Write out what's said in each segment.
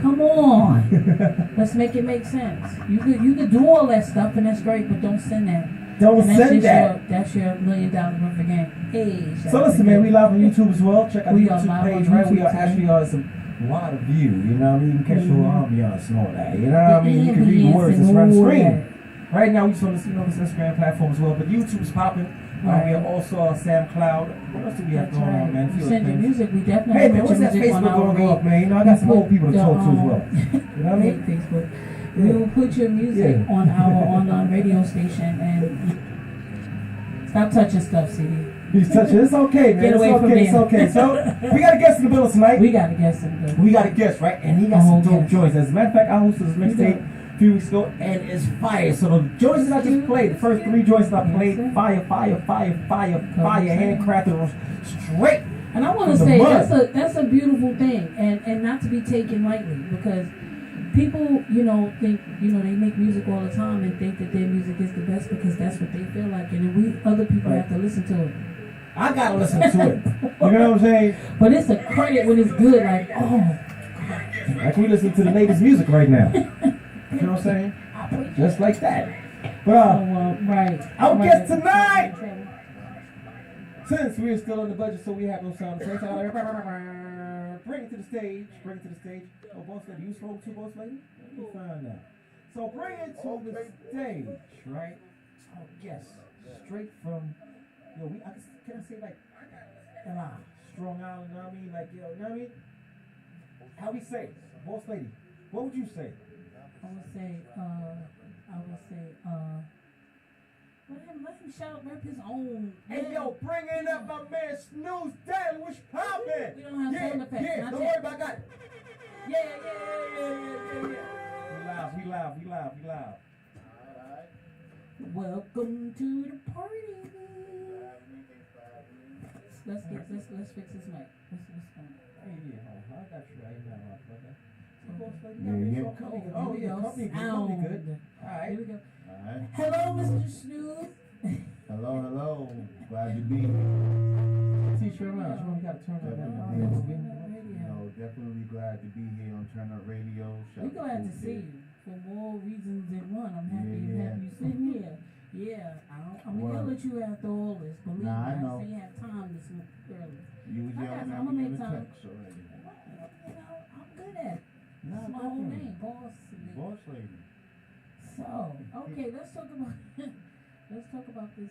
Come on. Let's make it make sense. You could do all that stuff and that's great, but don't send that. Don't send that. That's your $1 million worth of game. Hey, so listen, man, we live on YouTube as well. Check out the YouTube page, right? We are today. actually on some lot of view. You know what I mean? You can catch the ambiance and all that. You know what I mean? You can read the words that's on the screen. Right now, we just on this, this Instagram platform as well, but YouTube's popping. We are also on SoundCloud. What else do we have going on, man? Send your music. We definitely. Hey, man, what's that Facebook going off, man? I got some old people to talk to as well. You know what I mean? Facebook. We will put your music on our online radio station and stop touching stuff, CD. He's touching. It's okay, man. Get away from me. It's okay. So we got a guest in the building tonight. We got a guest in the building. We got a guest, right? And he got some dope joints. As a matter of fact, I hosted this mixtape a few weeks ago, and it's fire. So the joints that I just played, the first 3 joints that I played, fire, handcrafted, straight. And I want to say that's a beautiful thing, and not to be taken lightly, because people, think, they make music all the time and think that their music is the best because that's what they feel like, and then other people have to listen to it. I gotta listen to it. You know what I'm saying? But it's a credit when it's good, like, like we listen to the latest music right now. You know what I'm saying? Just like that. But our guest tonight, since we're still on the budget, so we have no sound effects. Bring it to the stage. Oh, boss lady, you spoke to boss lady? Let me find out. So bring it to the stage, right? Our guest, straight from, can I say like, Strong Island, you know what I mean? Like, you know what I mean? How we say, boss lady, what would you say? I would say, let him shout, rep his own. Hey, yo, bring in up my man Snooze Daddy, what's poppin'? We don't have sound effects. Yeah, don't worry about that. Yeah. We live. Alright. Welcome to the party. Let's fix this mic. Let's Hey, I got you right now, brother. Company good. All right. Here we go. All right. Hello, Mr. Snooze. Hello. Glad to be here. T-shirt around. You got to turn that down. Definitely glad to be here on Turn Up Radio. We're glad to see you for more reasons than one. I'm happy to have you sitting here. Yeah, I'm gonna yell at you after all this. Believe me, I know. Say you have time this early. You was yelling at me in the text already. I'm good at it. That's my whole name, Boss Lady. So, okay, let's talk about this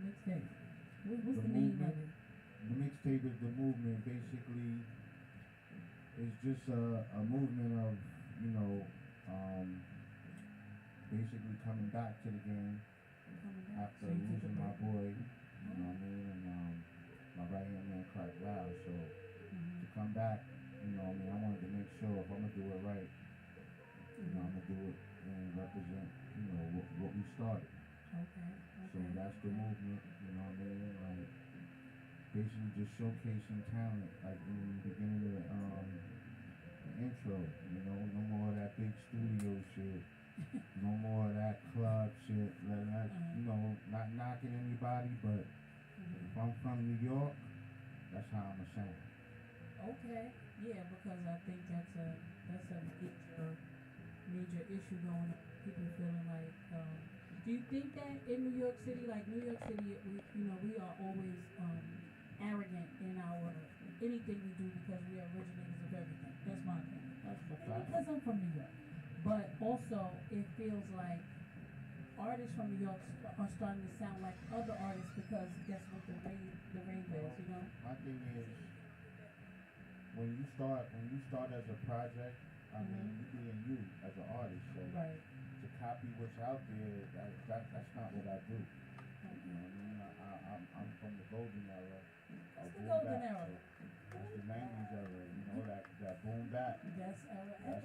mixtape. What's the name of it? The mixtape is the movement. Basically, it's just a movement of basically coming back to the game after losing my boy. You know what I mean? And my right hand man cracked loud. So to come back, I wanted to make sure if I'm gonna do it right, I'm gonna do it and represent, what we started. Okay. So that's the movement, like basically just showcasing talent, like in the beginning of the intro, no more of that big studio shit, no more of that club shit, not knocking anybody, but if I'm from New York, that's how I'm a sound. Okay, yeah, because I think that's a major issue going on. People feeling like, do you think that in New York City, we are always arrogant in our anything we do because we are originators of everything. That's my opinion. Because I'm from New York, but also it feels like artists from New York are starting to sound like other artists because that's what the rave is, My thing is, when you start as a project, you being you as an artist. So to copy what's out there, that's not what I do. I'm from the golden era. What's the golden era? That's the 90s era. That boom bap. That's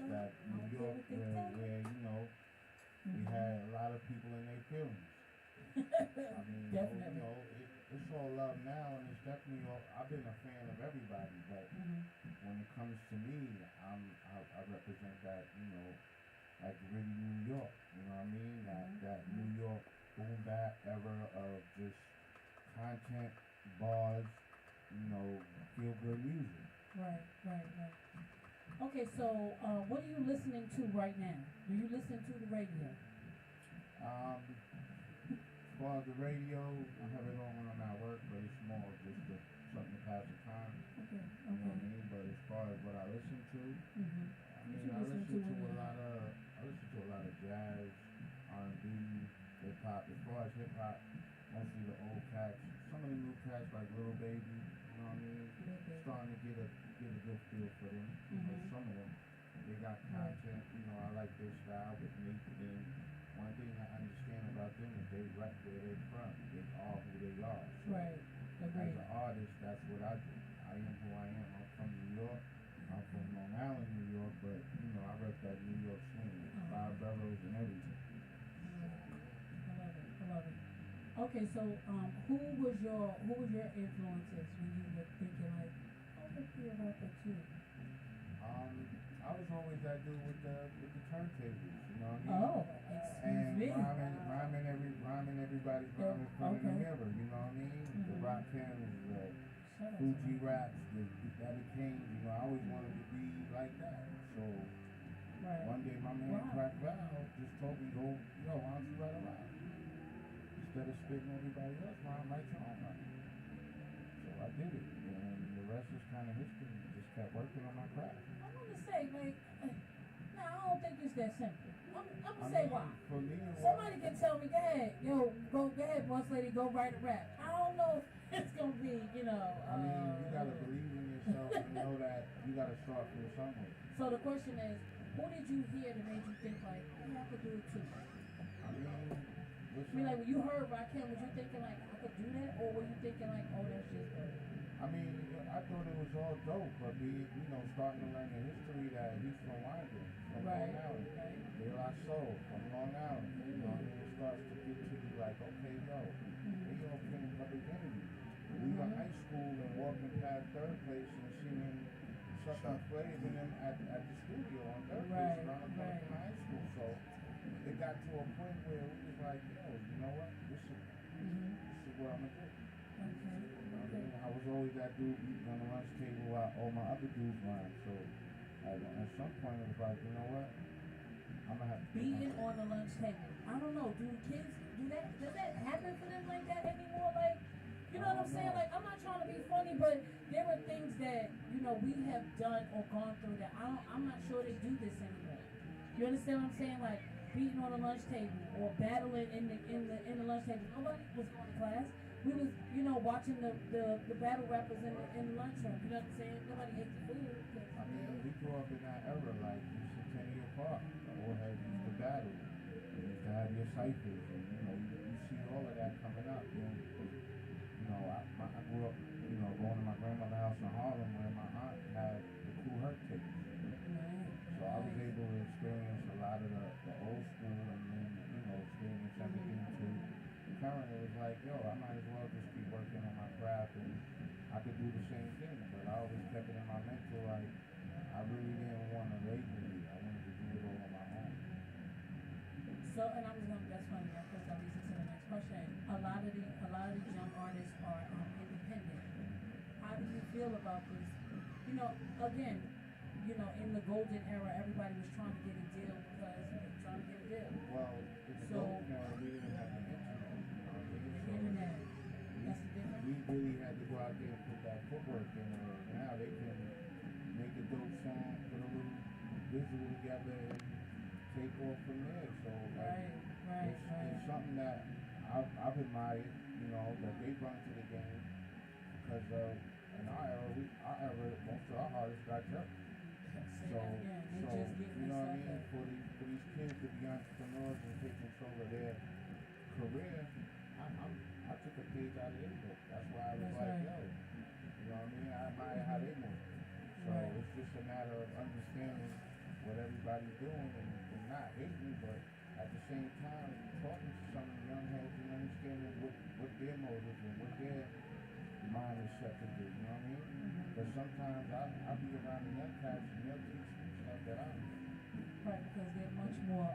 that New York where we had a lot of people in their feelings. Definitely. It's all love now, and it's definitely I've been a fan of everybody, but when it comes to me, I represent that, like really New York, you know what I mean? That New York boom bap era of just content, bars, feel good music. Right. Okay, so what are you listening to right now? Do you listen to the radio? As far as the radio, I have it on when I'm at work, but it's more just something to pass the time. Okay, You know okay. what I mean? But as far as what I listen to, Mhm. I What mean, you I listen listen to to when a you? lot of, I listen to a lot of jazz, R&B, hip hop. As far as hip hop, mostly the old cats. Some of the new cats like Little Baby, you know what I mean? Little Baby. Starting to get a good feel for them. You know, Mhm. some of them, they got Right. content. You know, I like their style with me. And one thing I understand about them is they rep where they from. They are who they are. So Right. as Agreed. an artist, that's what I do. I am who I am. I'm from New York. I'm from Long Island, New York, but you know I rep that New York swing, five boroughs and everything. I love it. I love it. Okay, so who was your influences when you were thinking like, I could be a rapper too? I was always that dude with the turntables, you know what I mean? Oh, excuse And me. rhyming everybody's rhyming in front of the Okay. mirror, you know what I mean? The Mhm. rock cameras, the Shut up. Fuji raps, the Daddy Kane, you know, I always wanted to be like that. So Right. one day my man Wow. Crack Val just told me, go, yo, why don't you write a rap? Instead of spitting everybody else, write your own rap. So I did it, and the rest is kind of history. Just kept working on my craft. I'm gonna say like, nah, I don't think it's that simple. I'm I gonna say mean, why. for me, it Somebody was, can tell me, go ahead, go ahead, boss lady, go write a rap. I don't know if it's gonna be, I mean, you gotta believe in yourself and know that you gotta start from somewhere. So the question is, who did you hear that made you think like, yeah, I could do it too? I mean, I mean, like when you heard Rakim, was you thinking like, I could do that, or were you thinking like, oh, that's just good? I mean, I thought it was all dope, but starting to learn the history that he's from Wyden, from Right. Long Island. Right. De La Soul, from Long Island. You know, and it starts to get to you like, okay, yo, they all came from beginning. Leaving high school and walking past third place and seeing Chuck and Flav and them at the studio on third place around the corner from high school. So it got to a point where it was like, yo, you know what? This is what I'm gonna do. Okay. Okay. I was always that dude eating on the lunch table while all my other dudes rhymed. So at some point it was like, you know what? I'm gonna have to do Being something. on the lunch table. I don't know. Do kids do that? Does that happen for them like that anymore? Like, you know what I'm saying? Like, I'm not trying to be funny, but there are things that we have done or gone through that I'm not sure they do this anymore. You understand what I'm saying? Like beating on the lunch table or battling in the lunch table. Nobody was going to class. We was watching the battle rappers in the lunchroom. You know what I'm saying? Nobody ate the food. I mean, we grew up in that era, like you used to 10 year park. The old heads used to battle. You used to have your ciphers, and you see all of that coming up. I grew up, going to my grandmother's house in Harlem where my aunt had the Cool Herc tapes. So I was able to experience a lot of the old school and then, experience everything too. Currently, it was like, yo, I might as well just keep working on my craft and I could do the same thing. But I always kept it in my mental, like, I really didn't want to label it. I wanted to do it all on my own. So, and I was gonna, that's funny, of course that leads us to the next question. A lot of these young artists are independent. How do you feel about this? Again, in the golden era, everybody was trying to get a deal because they were trying to get a deal. Well, it's So, dope now we didn't have the internet. The internet, that's the difference. We really had to go out there and put that footwork in there. Now they can make a dope song, put a little visual together, and take off from there. So it's something that I've admired, that they brought to the game because in our era, most of our artists got jerked. Say that again. They just getting you know what I mean? themselves For these kids to be entrepreneurs and take control of their career, I took a page out of their book. That's why I was That's like, right. yo, you know what I mean? I admire how they move. So it's just a matter of understanding what everybody's doing and not hating, but at the same time talking to some of the young heads and understanding what their motives and what their mind is set to do. You know what I mean? Because sometimes I'll be around the young cats and they'll teach me stuff that I don't know. Right, because they're much more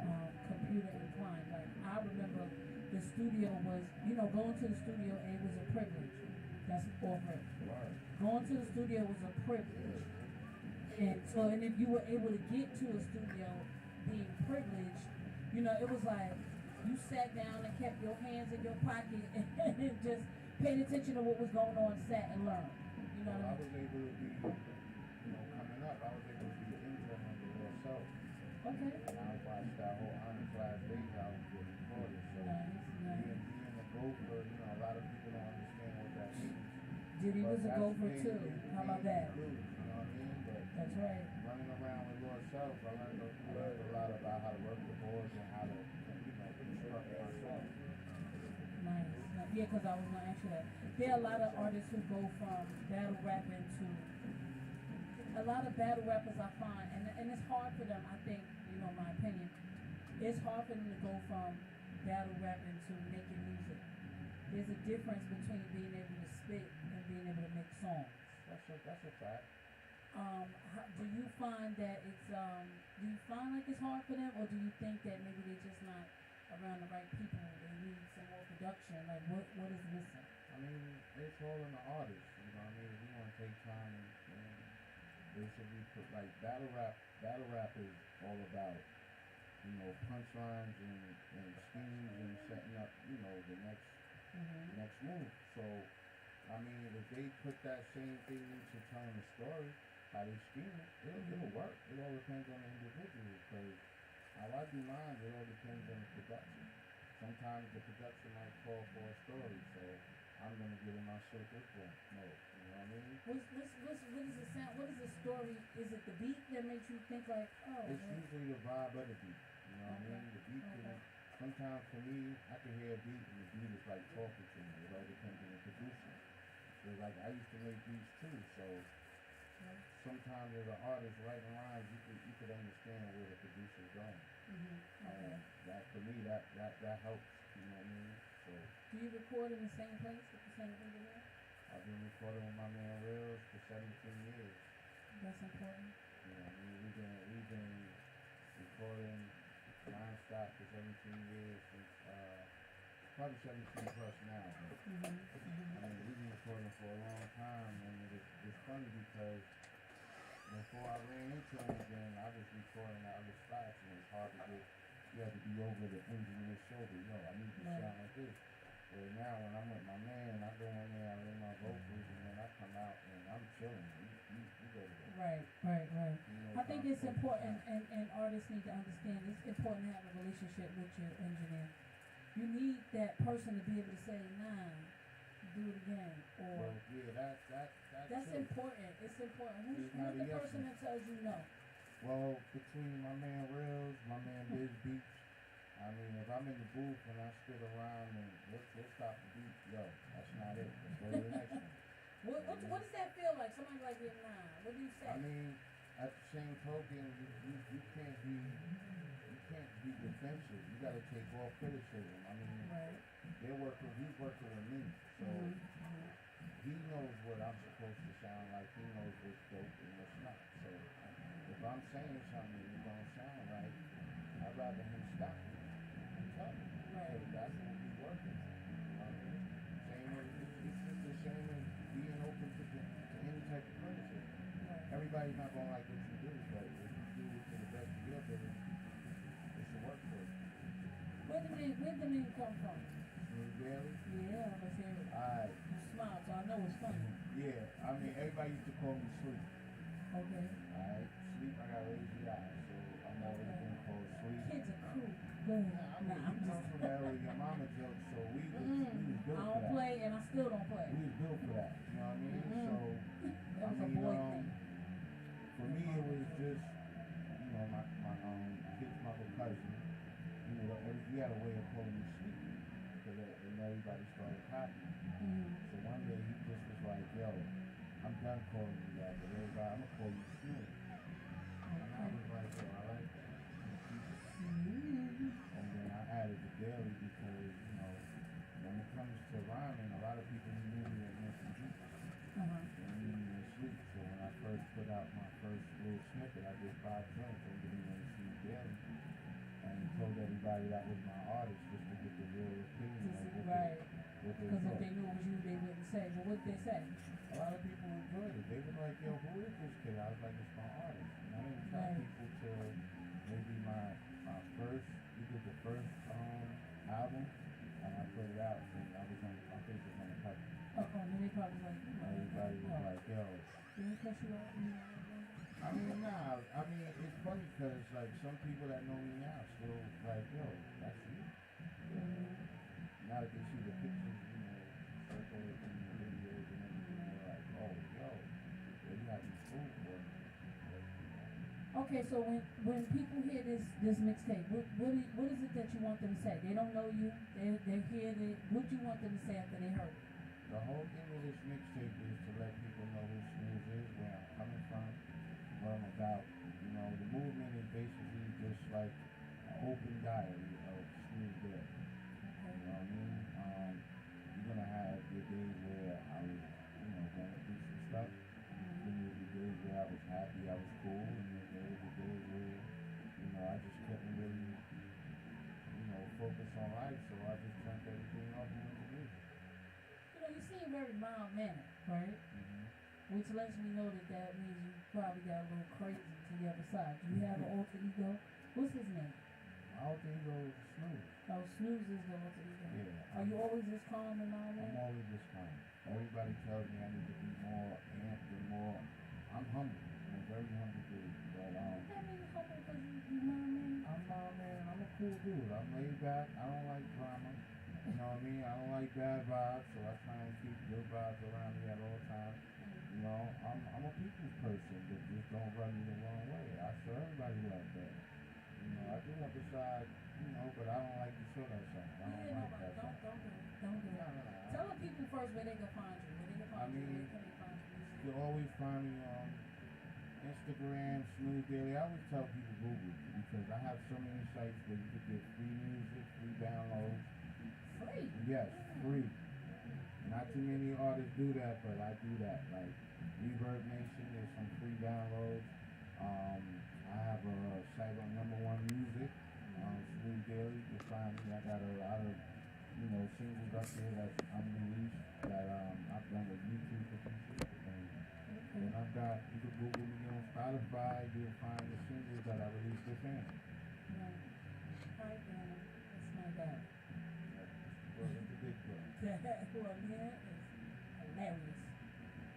computer inclined. Like I remember the studio was, going to the studio, it was a privilege. That's off rip. Right. Going to the studio was a privilege. And so, and if you were able to get to a studio being privileged, you know, it was like you sat down and kept your hands in your pocket and just paid attention to what was going on, sat and learned. You know Well, what I I was mean? able to be, coming up, I was able to be an intern under Lord Self. Okay. And I watched that whole honor class days out get recorded. So Nice, nice. being a gopher, a lot of people don't understand what that means. Diddy But was a that's gopher me, too. How about that? You know what I mean? But That's right. running around with Lord Self, I learned a lot about how to work the boards and how to, construct myself. Nice. Yeah, because I was going to ask you that. There are a lot of artists who go from battle rapping to a lot of battle rappers I find, and it's hard for them, I think, my opinion, it's hard for them to go from battle rapping to making music. There's a difference between being able to spit and being able to make songs. That's a fact. Do you find that do you find like it's hard for them, or do you think that maybe they're just not around the right people, they need some more production, like what is missing? I mean, it's all in the artist, you know what I mean? If you want to take time and basically put, like, battle rap is all about, punchlines and schemes and setting up, the next move. So, I mean, if they put that same thing into telling a story, how they scheme it, it'll work. It all depends on the individual, because how I do mine, it all depends on the production. Sometimes the production might call for a story, so I'm gonna get in my circus mode. You know what I mean? What is the sound? What is the story? Is it the beat that makes you think like, oh? It's usually the vibe of the beat. You know what I mean? The beat can, sometimes for me, I can hear a beat and the beat is like talking to me. It all depends on the producer. So like I used to make beats too, so sometimes as an artist writing rhymes, you could understand where the producer's going. That for me, that helps. You know what I mean? So. Do you record in the same place with the same engineer? I've been recording with my man Reels for 17 years. That's important. You know what I mean? We've been recording non-stop for 17 years since probably 17 plus now. But, I mean, we've been recording for a long time, and it's funny because before I ran into him, then I was recording at other spots, and it's hard to get. You have to be over the engineer's shoulder. I need to sound like this. But now when I'm with my man, I go in there, I lay my vocals, and then I come out and I'm chilling. You go to that. Right. I think it's important, and artists need to understand, it's important to have a relationship with your engineer. You need that person to be able to say, nah, do it again, or... Well, yeah, that's true. important. It's important. Who's the yes person that tells you no? Well, between my man Reels, my man Biz Beach, I mean, if I'm in the booth and I stood around and let's stop the beat, that's not it. Let's go to the next one. What does that feel like? Somebody like, yeah, nah. What do you say? I mean, at the same token, you can't be defensive. You got to take all criticism. I mean, he's working with me, so he knows what I'm supposed to sound like. He knows what's dope and what's not. So if I'm saying something and it don't sound right, I'd rather him stop me and tell me. Because that's what we working. It's just the same as being open to any type of criticism. Everybody's not gonna like what you do, but if you do it to the best of your ability, it should work for you. Where the name come from? Snooze Daily? Yeah, let's hear it. Alright. You smile, so I know it's funny. Yeah, I mean, everybody used to call me Sleep. Okay. Alright, Sleep, I got lazy eyes, so I'm always been called Sleep. Kids are cool. Boom. I'm just from that early your mama joke, so we was built for that. I don't play, and I still don't play. We was built for that, you know what I mean? So, that was a boy thing. for me it was just, my kid's mother cousin, he had a way of calling me Sleep, because and everybody started copying. So one day he just was like, yo, I'm done calling you that, but everybody, I'm gonna call you Snooze. And I was like, yo, I like that. And then I added the daily because, when it comes to rhyming, a lot of people knew me as Mr. Juice. And knew me as Sleep. So when I first put out my first little snippet, I did 5 joints and did it on Sleep Daily. And told everybody that was my artist just to get the real opinion of what what they Because if thought. they knew it was you, they wouldn't say. But what did they say? A lot of people enjoyed it. They were like, yo, who is this kid? I was like, it's my artist. And I didn't tell Right. people till maybe my first, we did the first album, and I put it out, and I was on, my face was on the cover. Uh-oh, then they probably like, Everybody was like, yo. did they cuss you out? I mean, nah, I mean, it's funny because, like, some people that know me now still like, yo, that's you. Now that they see the pictures, you know, circulating in the videos and everything, they're like, oh, yo, they got me food for me. Okay, so when people hear this mixtape, what is it that you want them to say? They don't know you. They hear it. What do you want them to say after they heard it? The whole thing with this mixtape is to let people know who Snooze is, where I'm coming from, what I'm about. You know, the movement is basically just like an open diary of Snooze there. You know what I mean? You're gonna have your days where I was, you know, going through some stuff. Then there was the days where I was happy, I was cool, and then there was the days where, you know, I just couldn't really, you know, focus on life, so I just turned everything off and went to music. You know, you seem very mild-mannered, right? Which lets me know that means you probably got a little crazy to the other side. Do you have an alter ego? What's his name? My alter ego is Snooze. Oh, Snooze is the alter ego. Yeah. Are you always this calm and all I'm that? always this calm. Everybody tells me I need to be more amped and more. I'm humble. I'm a very humble dude. But That means humble because you know what I mean? I'm man. I'm a cool dude. I'm laid back. I don't like drama. You know what I mean? I don't like bad vibes, so I try and keep good vibes around me at all times. You know, I'm a people's person that just don't run me the wrong way. I show everybody like that. You know, I do have a side, you know, but I don't like to show that side. I don't Yeah, like that don't side. do it. Don't do it. No. Tell the people first where they can find you. Where they can find you. Where can they find you? You can always find me on Instagram, Snooze Daily. I always tell people Google because I have so many sites where you can get free music, free downloads. Free? Yes, free. Not too many artists do that, but I do that. Like Reverb Nation, there's some free downloads. I have a site on Number One Music, Snooze Daily. You can find me. I got a lot of, you know, singles up there that's unreleased that I've done with YouTube for people. And I've got, you can Google me on Spotify, you'll find the singles that I released with fans. Right. Hi, Dana. That's my dad. Well, it's a big deal. Who I'm here is hilarious.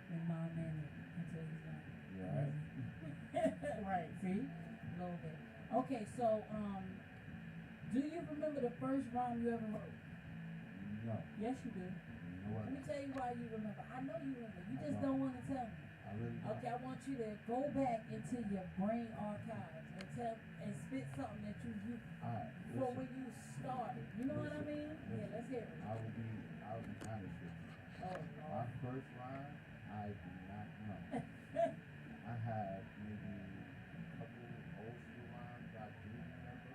When mom man until he's not. Yeah, right? Right, see? A little bit. Okay, so, do you remember the first rhyme you ever wrote? No. Yes, you do. You know what? Let me tell you why you remember. I know you remember. You just don't want to tell me. I really don't. Okay, I want you to go back into your brain archives and spit something that you Alright, for listen. when you started. You know what I mean? Yeah, let's hear it. I will be honest with you. Oh, My Lord. first line, I do not know. I have maybe a couple old school lines I do remember,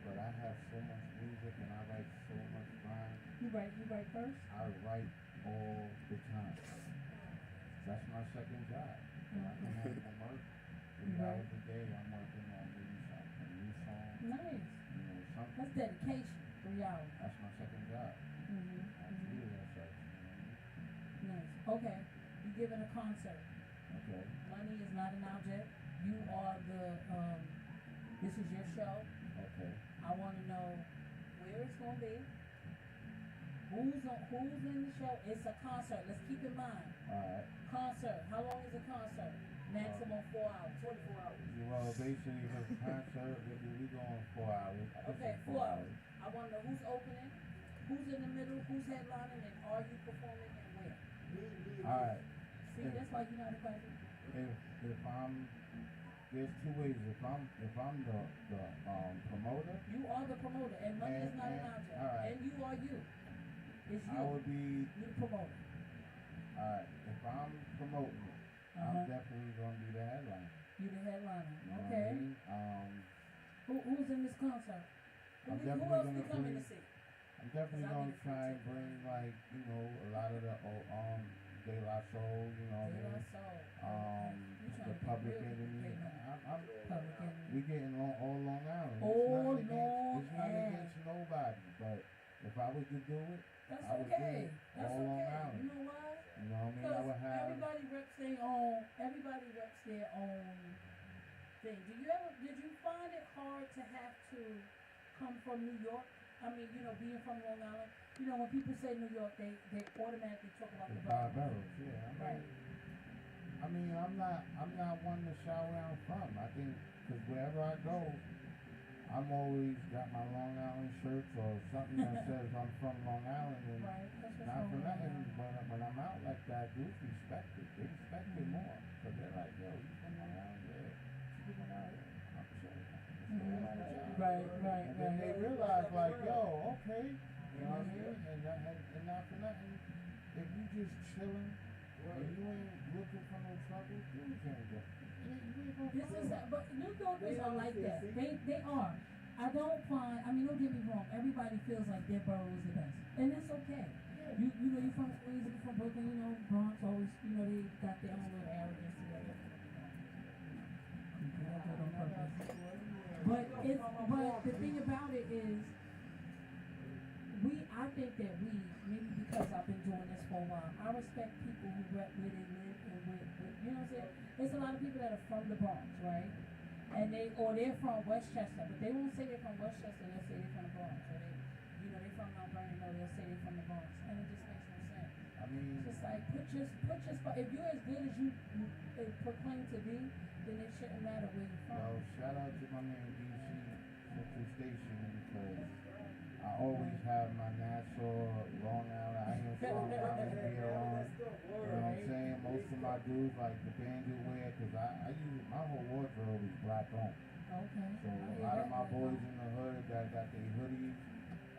but I have so much music and I write so much rhyme. You write first? I write all the time. That's my second job. When I come home from work, 3 hours a day, I'm working on maybe something, a new song. Nice. You know, something. That's dedication. 3 hours. That's my second job. I feel that such. Nice. Okay. You giving a concert. Okay. Money is not an object. You are the this is your show. Okay. I want to know where it's gonna be. Who's in the show? It's a concert. Let's keep in mind. Alright. Concert. How long is a concert? Maximum 4 hours. 24 hours. Well, basically, for the concert, we go on 4 hours. Okay, 4 hours. I want to know who's opening, who's in the middle, who's headlining, and are you performing and where? Alright. See, that's why you're not invited. If I'm, there's two ways. If I'm the promoter, You are the promoter, and money is not an And- object. all right. And you are you. It's you. I would be. You the promoter. Alright. If I'm promoting it, I'm definitely gonna be the headliner. You the headliner. You know Okay. what I mean? Who's in this concert? I'm Who definitely else gonna we coming bring- to see? I'm definitely Cause I gonna need a try free and ticket. bring like, you know, a lot of the De La Soul, you know what I De La mean? Soul. The You trying to get Public real Enemy. big money. I'm Public Enemy. we getting all Long Island. All It's nothing Long against Island. nobody, but If I was to do it, That's I would do okay. it That's all Long okay. Island. You know why? You know what I mean? I Because would have. everybody reps their own. Everybody reps their own thing. Did you find it hard to have to come from New York? I mean, being from Long Island. When people say New York, they automatically talk about the Five boroughs. boroughs, yeah. Right. I'm not one to shy where I'm from. I think because wherever I go, I'm always got my Long Island shirts or something that says I'm from Long Island, and Right. That's what's not wrong for with nothing. Long Island. When I'm out like that, dudes respect it. They respect it more because they're like, yo, you from Long Island, yeah. You from Long Island, I'm chilling. Right. And then they realize like, yo, okay, you know what I mean? And not for nothing, if you just chilling and you ain't looking for no trouble, you can't go. But New Yorkers are like that. They are. I don't find. I mean, don't get me wrong. Everybody feels like their borough is the best, and that's okay. You're from Queens, you're from Brooklyn. Bronx always. They got their own little arrogance to it. But the thing about it is, I think that maybe because I've been doing this for a while, I respect people who rep where they live and you know what I'm saying? There's a lot of people that are from the Bronx, right? And they're from Westchester, but they won't say they're from Westchester, they'll say they're from the Bronx. Or they're from Mount Vernon, no, they'll say they're from the Bronx. And it just makes no sense. I mean, it's just like, put your spot. If you're as good as you proclaim to be, then it shouldn't matter where you're from. well, shout out to my man DC Central Station because I always have my Nassau, Long Island, I am from Long Island gear on. You know what I'm saying? Most of my dudes like the bandit wear because I use my whole wardrobe is black on. Okay. So a lot of my boys in the hood that got their hoodies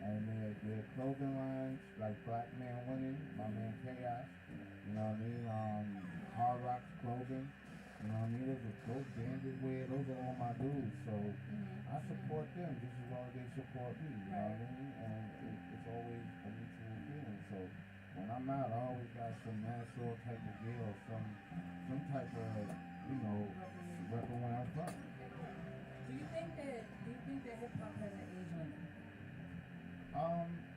and their clothing lines like Black Man Winning, my man Chaos, you know what I mean? Hard Rocks clothing, you know what I mean? Those bandit wear, those are all my dudes. So I support them just as long as they support me, you know what I mean? And it's always a mutual feeling. So when I'm out, I always got some Nassau type of gear or some type of, repping where I'm from. Do you think that hip hop has an age limit?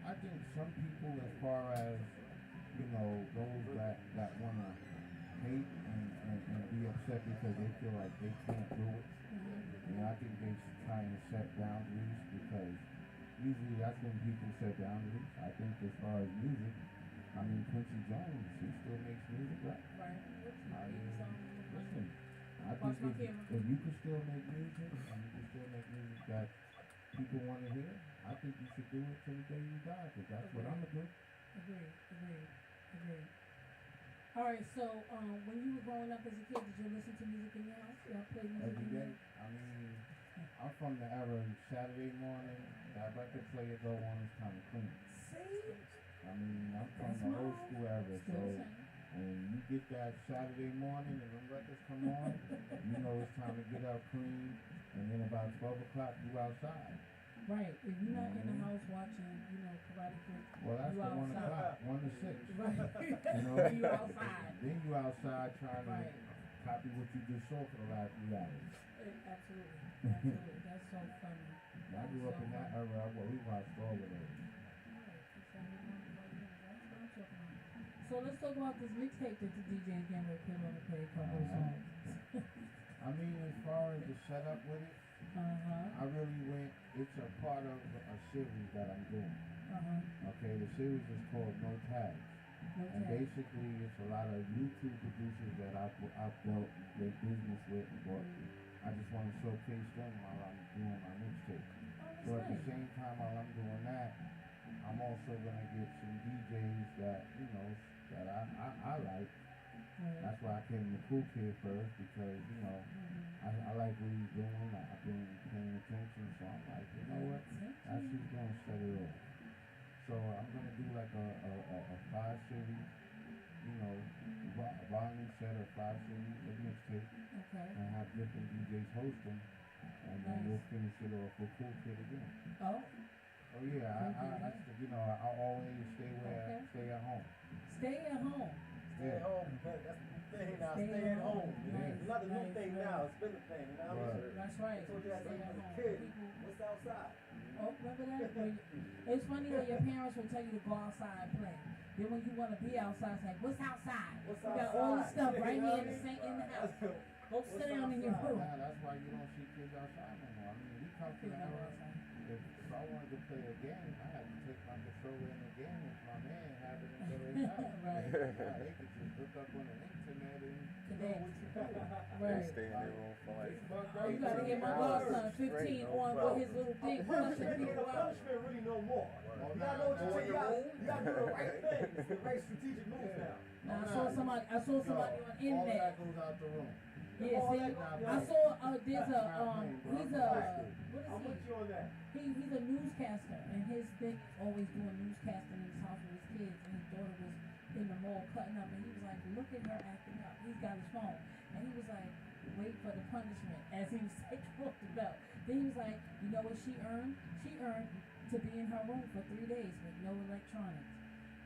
I think some people, as far as those that wanna hate and be upset because they feel like they can't do it. I think they trying to set boundaries because usually that's when people set boundaries. I think as far as music, Quincy Jones, he still makes music, right? Right. Listen, I think if you can still make music and you can still make music that people want to hear, I think you should do it till the day you die, because that's what I'm going to do. Agreed. All right, so when you were growing up as a kid, did you listen to music in your house? Y'all play music Every in day. your I'm from the era of Saturday morning, that record player go on, it's time to clean. See? I'm from the old school era, so when you get that Saturday morning and them records come on, you know it's time to get up clean, and then about 12 o'clock you outside. Right, if you're not in the house watching, Karate Kid, well, that's you the 1 outside. o'clock, 1 to 6. Right. You outside. Then you outside trying Right. to copy what you just saw for the last 3 hours. Absolutely. That's so funny. I grew up in that era where we watched all of those. So let's talk about this mixtape that the DJ is getting ready to put on the play a couple of songs. As far as the setup with it, I really went, it's a part of a series that I'm doing. Okay, the series is called No Tags. And basically it's a lot of YouTube producers that I've built their business with, but I just want to showcase them while I'm doing my mixtape. So at the same time while I'm doing that, I'm also going to get some DJs that, that I like. That's why I came to Cool Kid first, because, I like what he's doing. I've been paying attention, so I'm like, you know what? That's who's going to set it off. So I'm going to do like a 5 series, a volume set of 5 series of mixtape. Okay. And have different DJs host them. And then we'll finish it off with Cool Kid again. Oh? Oh yeah, I always stay at home. Stay at home. Stay at home, man. That's the thing now. Stay at home. Nice. It's not a new thing now. It's been a thing. That's right. I told you that Stay when I at was a home. kid. People- What's outside? Oh, remember that? It's funny when your parents will tell you to go outside and play. Then when you want to be outside, it's like, what's outside? What's You got all the outside? stuff right You here know in the what I sink in the mean? house. Go What's sit down in your outside? room. Nah, that's why you don't see kids outside no more. I mean, we come from Kids the don't go era. outside. If I wanted to play a game, I had to take my controller in the game with my man, have it and go to his house. Right. Nah, they could just look up on the internet and Today. know what you doing. They Right. stay in their room for like Oh, you gotta get my 18 hours godson straight, 15 no on with problem. his little thing, The punching punishment ain't people a out. punishment really no more. Oh, You nah, gotta know what nah, you nah. do. You gotta do the right thing. It's the right strategic move now. Now I saw somebody on All internet. that goes out the room. Yeah, All see, that- I saw there's a he's a I'm what with is you on that. he's a newscaster, and his thing is always doing newscasting in his house with his kids, and his daughter was in the mall cutting up, and he was like, look at her acting up. He's got his phone, and he was like, wait for the punishment as he was taking off the belt. Then he was like, you know what she earned? She earned to be in her room for 3 days with no electronics.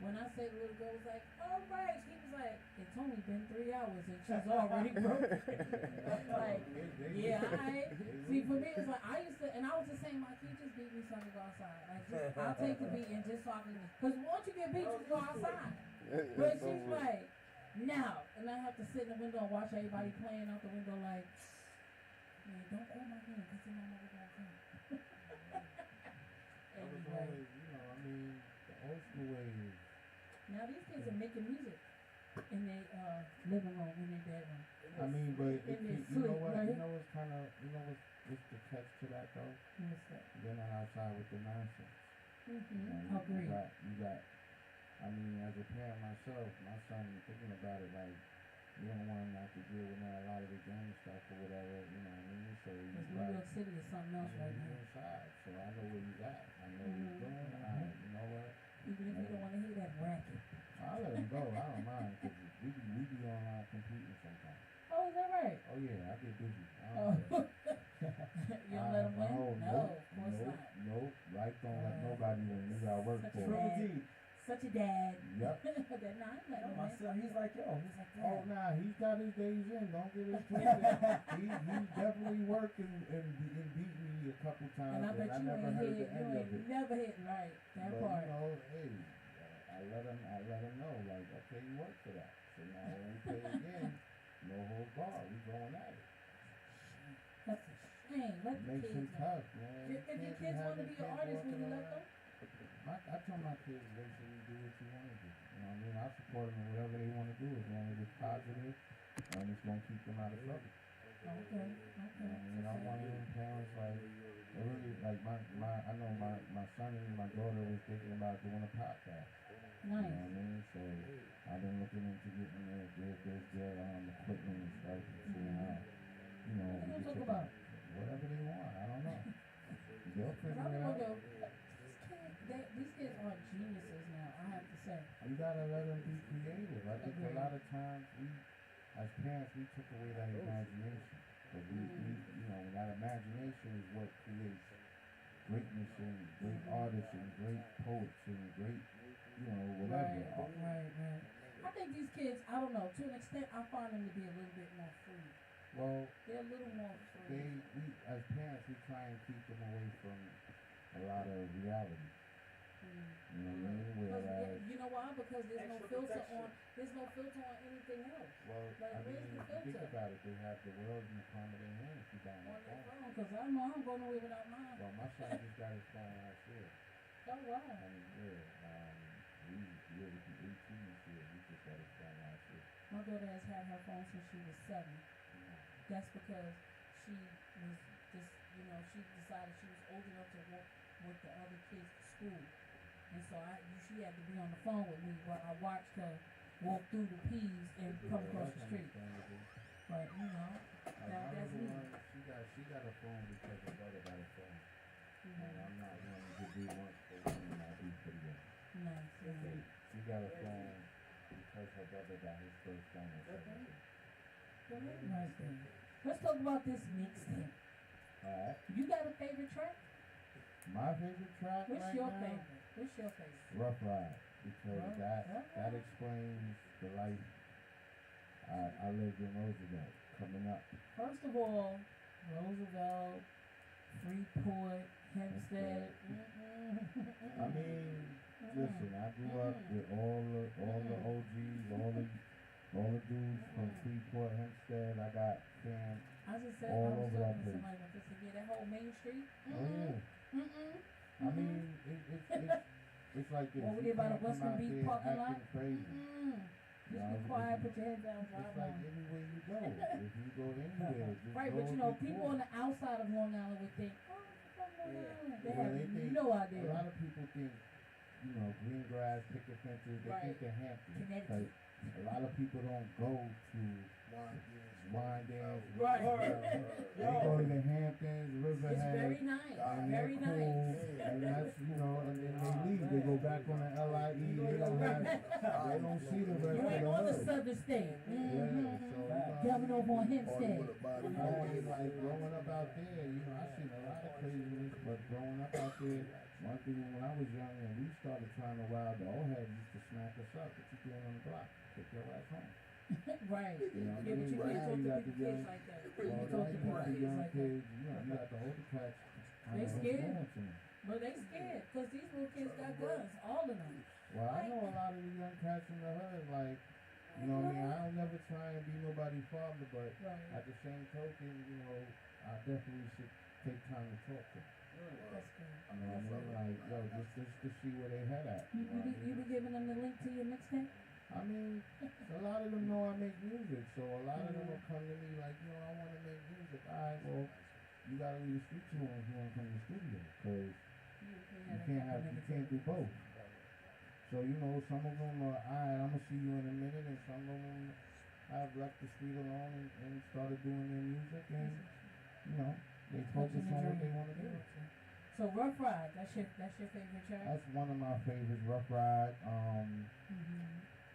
When I say the little girl was like, all right, he was like, it's only been 3 hours and she's already broke. Like, yeah, alright. See, for me, it's like, I used to, and I was just saying, my kid just beat me so I can go outside. Like, just, I'll take the beating just so I can, because once you get beat, you go outside. But It's she's over. like, no. And I have to sit in the window and watch everybody playing out the window like, man, don't call my name because then my mother gonna come. That was Anyway, always, you know, I mean, the old school ways. now these kids are making music in their living room, in their bedroom. I mean, but In their you know sleep, what? right? You know what's kind of, you know what's the catch to that though? What's that? They're not outside with the nonsense. You Mm-hmm. know, Agreed. you got. I mean, as a parent myself, my son thinking about it like, you don't want him to have to deal with a lot of the gang stuff or whatever. You know what I mean? So Because he's New like, York City is something else right he's now. inside, so I know where he's at. I know what he's doing. You know what? Even if you don't want to hear that racket. I'll let him go. I don't mind because we be online competing sometimes. Oh, is that right? Oh yeah, I get busy. I Oh. don't care. You don't let them win? Oh, No, of course not. Nope. Life don't let nobody win. You gotta work Such for a it. bad- True D. Such a dad. Yep. That nah, I'm letting My him son, he's like, yo, he's like, Oh Dad. nah, he's got his days in. Don't get it twisted. He's definitely worked and beat me a couple times, And I bet you never ain't heard hit, the end you of it. ain't never hit right. That But part. you know, hey, I let him know, like, okay, you work for that. So now when we play again, no holds barred. We going at it. That's a shame. Let It the makes kids him know. tough, man. If your Can't kids want to having be an kids artist, will you walking let around. them? I tell my kids basically do what you want to do. You know what I mean? I support them in whatever they want to do as long as it's positive and it's going to keep them out of trouble. Okay, okay. You know what I mean? I'm one of them parents like, they really, like I know my son and my daughter was thinking about doing a podcast. You know Nice. what I mean? So I've been looking into getting their equipment and stuff and seeing how, you know, What we you get talk to about? whatever they want. I don't know. They'll Cause figure I'm it gonna out. go. These kids are geniuses now. I have to say. You gotta let them be creative. I think a lot of times we, as parents, we took away that imagination. But you know, that imagination is what creates greatness and great artists and great poets and great, you know, whatever. Right. I think these kids, I don't know, to an extent, I find them to be a little bit more free. Well, They're a little more free. we as parents, we try and keep them away from a lot of reality. You know what I mean? Whereas, You know why? Because there's no Extra filter protection. there's no filter on anything else. well, Like, I mean, where's the if you think filter? about it, they have the world in the palm of their hand if you buy On them a their phone. phone, because I know I'm going away without mine. Well, my son just got his phone last year. Oh, wow. We will be 18 this year. We just got his phone last year. My daughter has had her phone since she was 7. That's because she was just, she decided she was old enough to walk with the other kids to school. And so she had to be on the phone with me while I watched her walk through the peas and come across the street. But, that's me. She got a phone because her brother got a phone. And I'm not one to do one for one and I do for the other. Nice. She got a phone because her brother got his first phone at 17. Right there. Let's talk about this mixtape. Alright. You got a favorite track? My favorite track What's right your now? favorite? What's your favorite? Rough Ride. Because Rough that explains the life I lived in Roosevelt coming up. First of all, Roosevelt, Freeport, Hempstead. I mean, listen, I grew up with all the OGs, all the dudes from Freeport, Hempstead. I got fam I just said, all I was over that talking to place. somebody about this again. That whole Main Street. Oh yeah. I mean, it's like this. Over You there by the can't come Western out Beach there parking lot. acting crazy. Just No, be it's- quiet, put your head down, It's drive like on. anywhere you go. If you go anywhere, just Right, go but you and know, get people caught. on the outside of Long Island would think, oh, it's from Long Island. They Well, have they think- no A idea. lot of people think, green grass, picket fences, they Right. think they're Hampton. Connecticut. Because a lot of people don't go to wine dance. Right. They go to the Hamptons, It's Riverhead. very nice. And Very they're nice. cool, and that's, and then they leave. They go back on the LIE. They don't see the rest You of ain't the on the hood. southern state. Coming over on Hempstead. Like growing up out there, I seen a lot of craziness, but growing up out there, one thing when I was young and we started trying to wild, the old heads used to smack us up. What you doing on the block? Take your ass home. Right. You know what I Yeah, but mean? you Right can't now talk you to got the the young, kids like that. well, You now talk you to got the kids young like that. kids, you got the older cats. They scared. Them. But they scared, because these little kids got guns, all of them. Well, I know a lot of the young cats in the hood, like, you know what I mean? I don't never try and be nobody's father, but Right. at the same token, I definitely should take time to talk to them. That's good. You know what I mean? Like, yo, just to see where they head at. You, You know what I you mean? be giving them the link to your mixtape? I mean, a lot of them know I make music, so a lot of them will come to me like, I want to make music. All right, well, you gotta leave the street to them if you want to come to the studio, because you can't do both. So, some of them are, all right, I'm gonna see you in a minute, and some of them have left the street alone and started doing their music, and, they focus on what they want to do. So Rough Ride, that's your favorite track? That's one of my favorites, Rough Ride.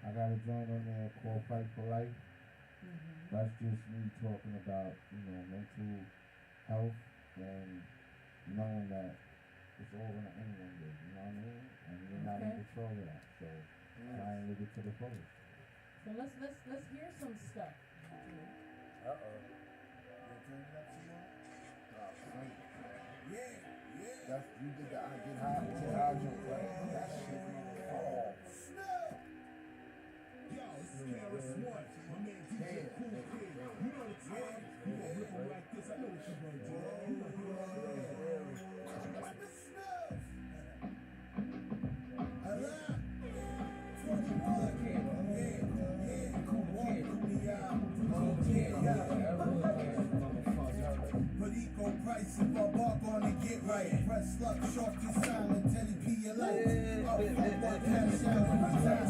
I got a joint on there called Fight for Life. That's just me talking about, mental health and knowing that it's all gonna end one day, you know what I mean? And you're not in control of that, so try and live it to the fullest. So let's hear some stuff. That's, you did the I Get High, Get High joint, right? That shit, oh, snap! Yo, this is KRS-One, my man DJ Cool Kid. You know the time, you gonna rip it like this, I know what you gonna do. You know you gonna do. Perico price if I bark on it, get right. Press luck, short to silent, Teddy P your life. Up front, one cash out, every time.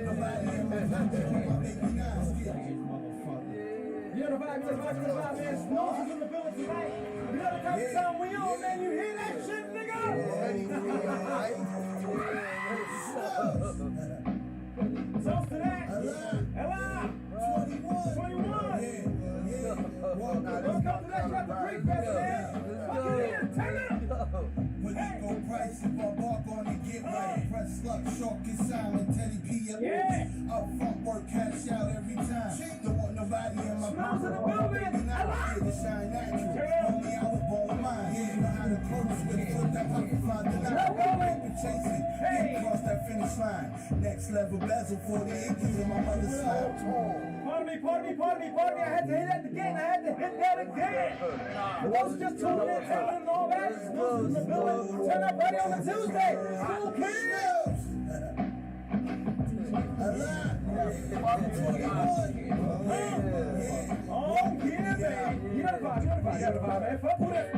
Nobody in my pocket, my baby nice. You know the vibe, man. Snooze is in the building tonight. You know the type of sound we on, man. You hear that shit, nigga? Toast to that. Ella. 21. Welcome to that shot, the Greek Fest, man. Fuck it in, turn it up. Perico price if I bark on it, get right. Press luck, short get silent, Teddy P your life. Up front, work cash out every time. Don't want nobody in my Smells in the pocket. building. Now I'm here to shine natural. Only I was born with mine. Yeah, know how to close with foot that pop the fly the line. Paper chasing, get across that finish line. Next level bezel, 40 acres in my mother's slide. Pardon me. I had to hit that again. For those who just tuning in, and all that, Snooze in the building. Turn up ready on a Tuesday. Cool kids. Oh, yeah, baby. You got the vibe, man. Fuck with it.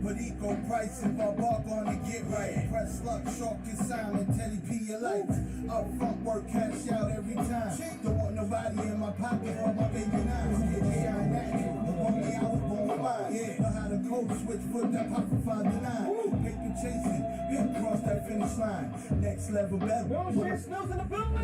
Perico price if I bark on it, get right. Press luck, short get silent, Teddy P your life. Up front, work cash out every time. Don't want nobody in my pocket or my baby nines. Get the shine natural. Only I was born with mine. Yeah, know how to code switch, foot that pop for 5 to 9. Paper chasing, get across that finish line. Next level bezel. No shit, Snooze in the building.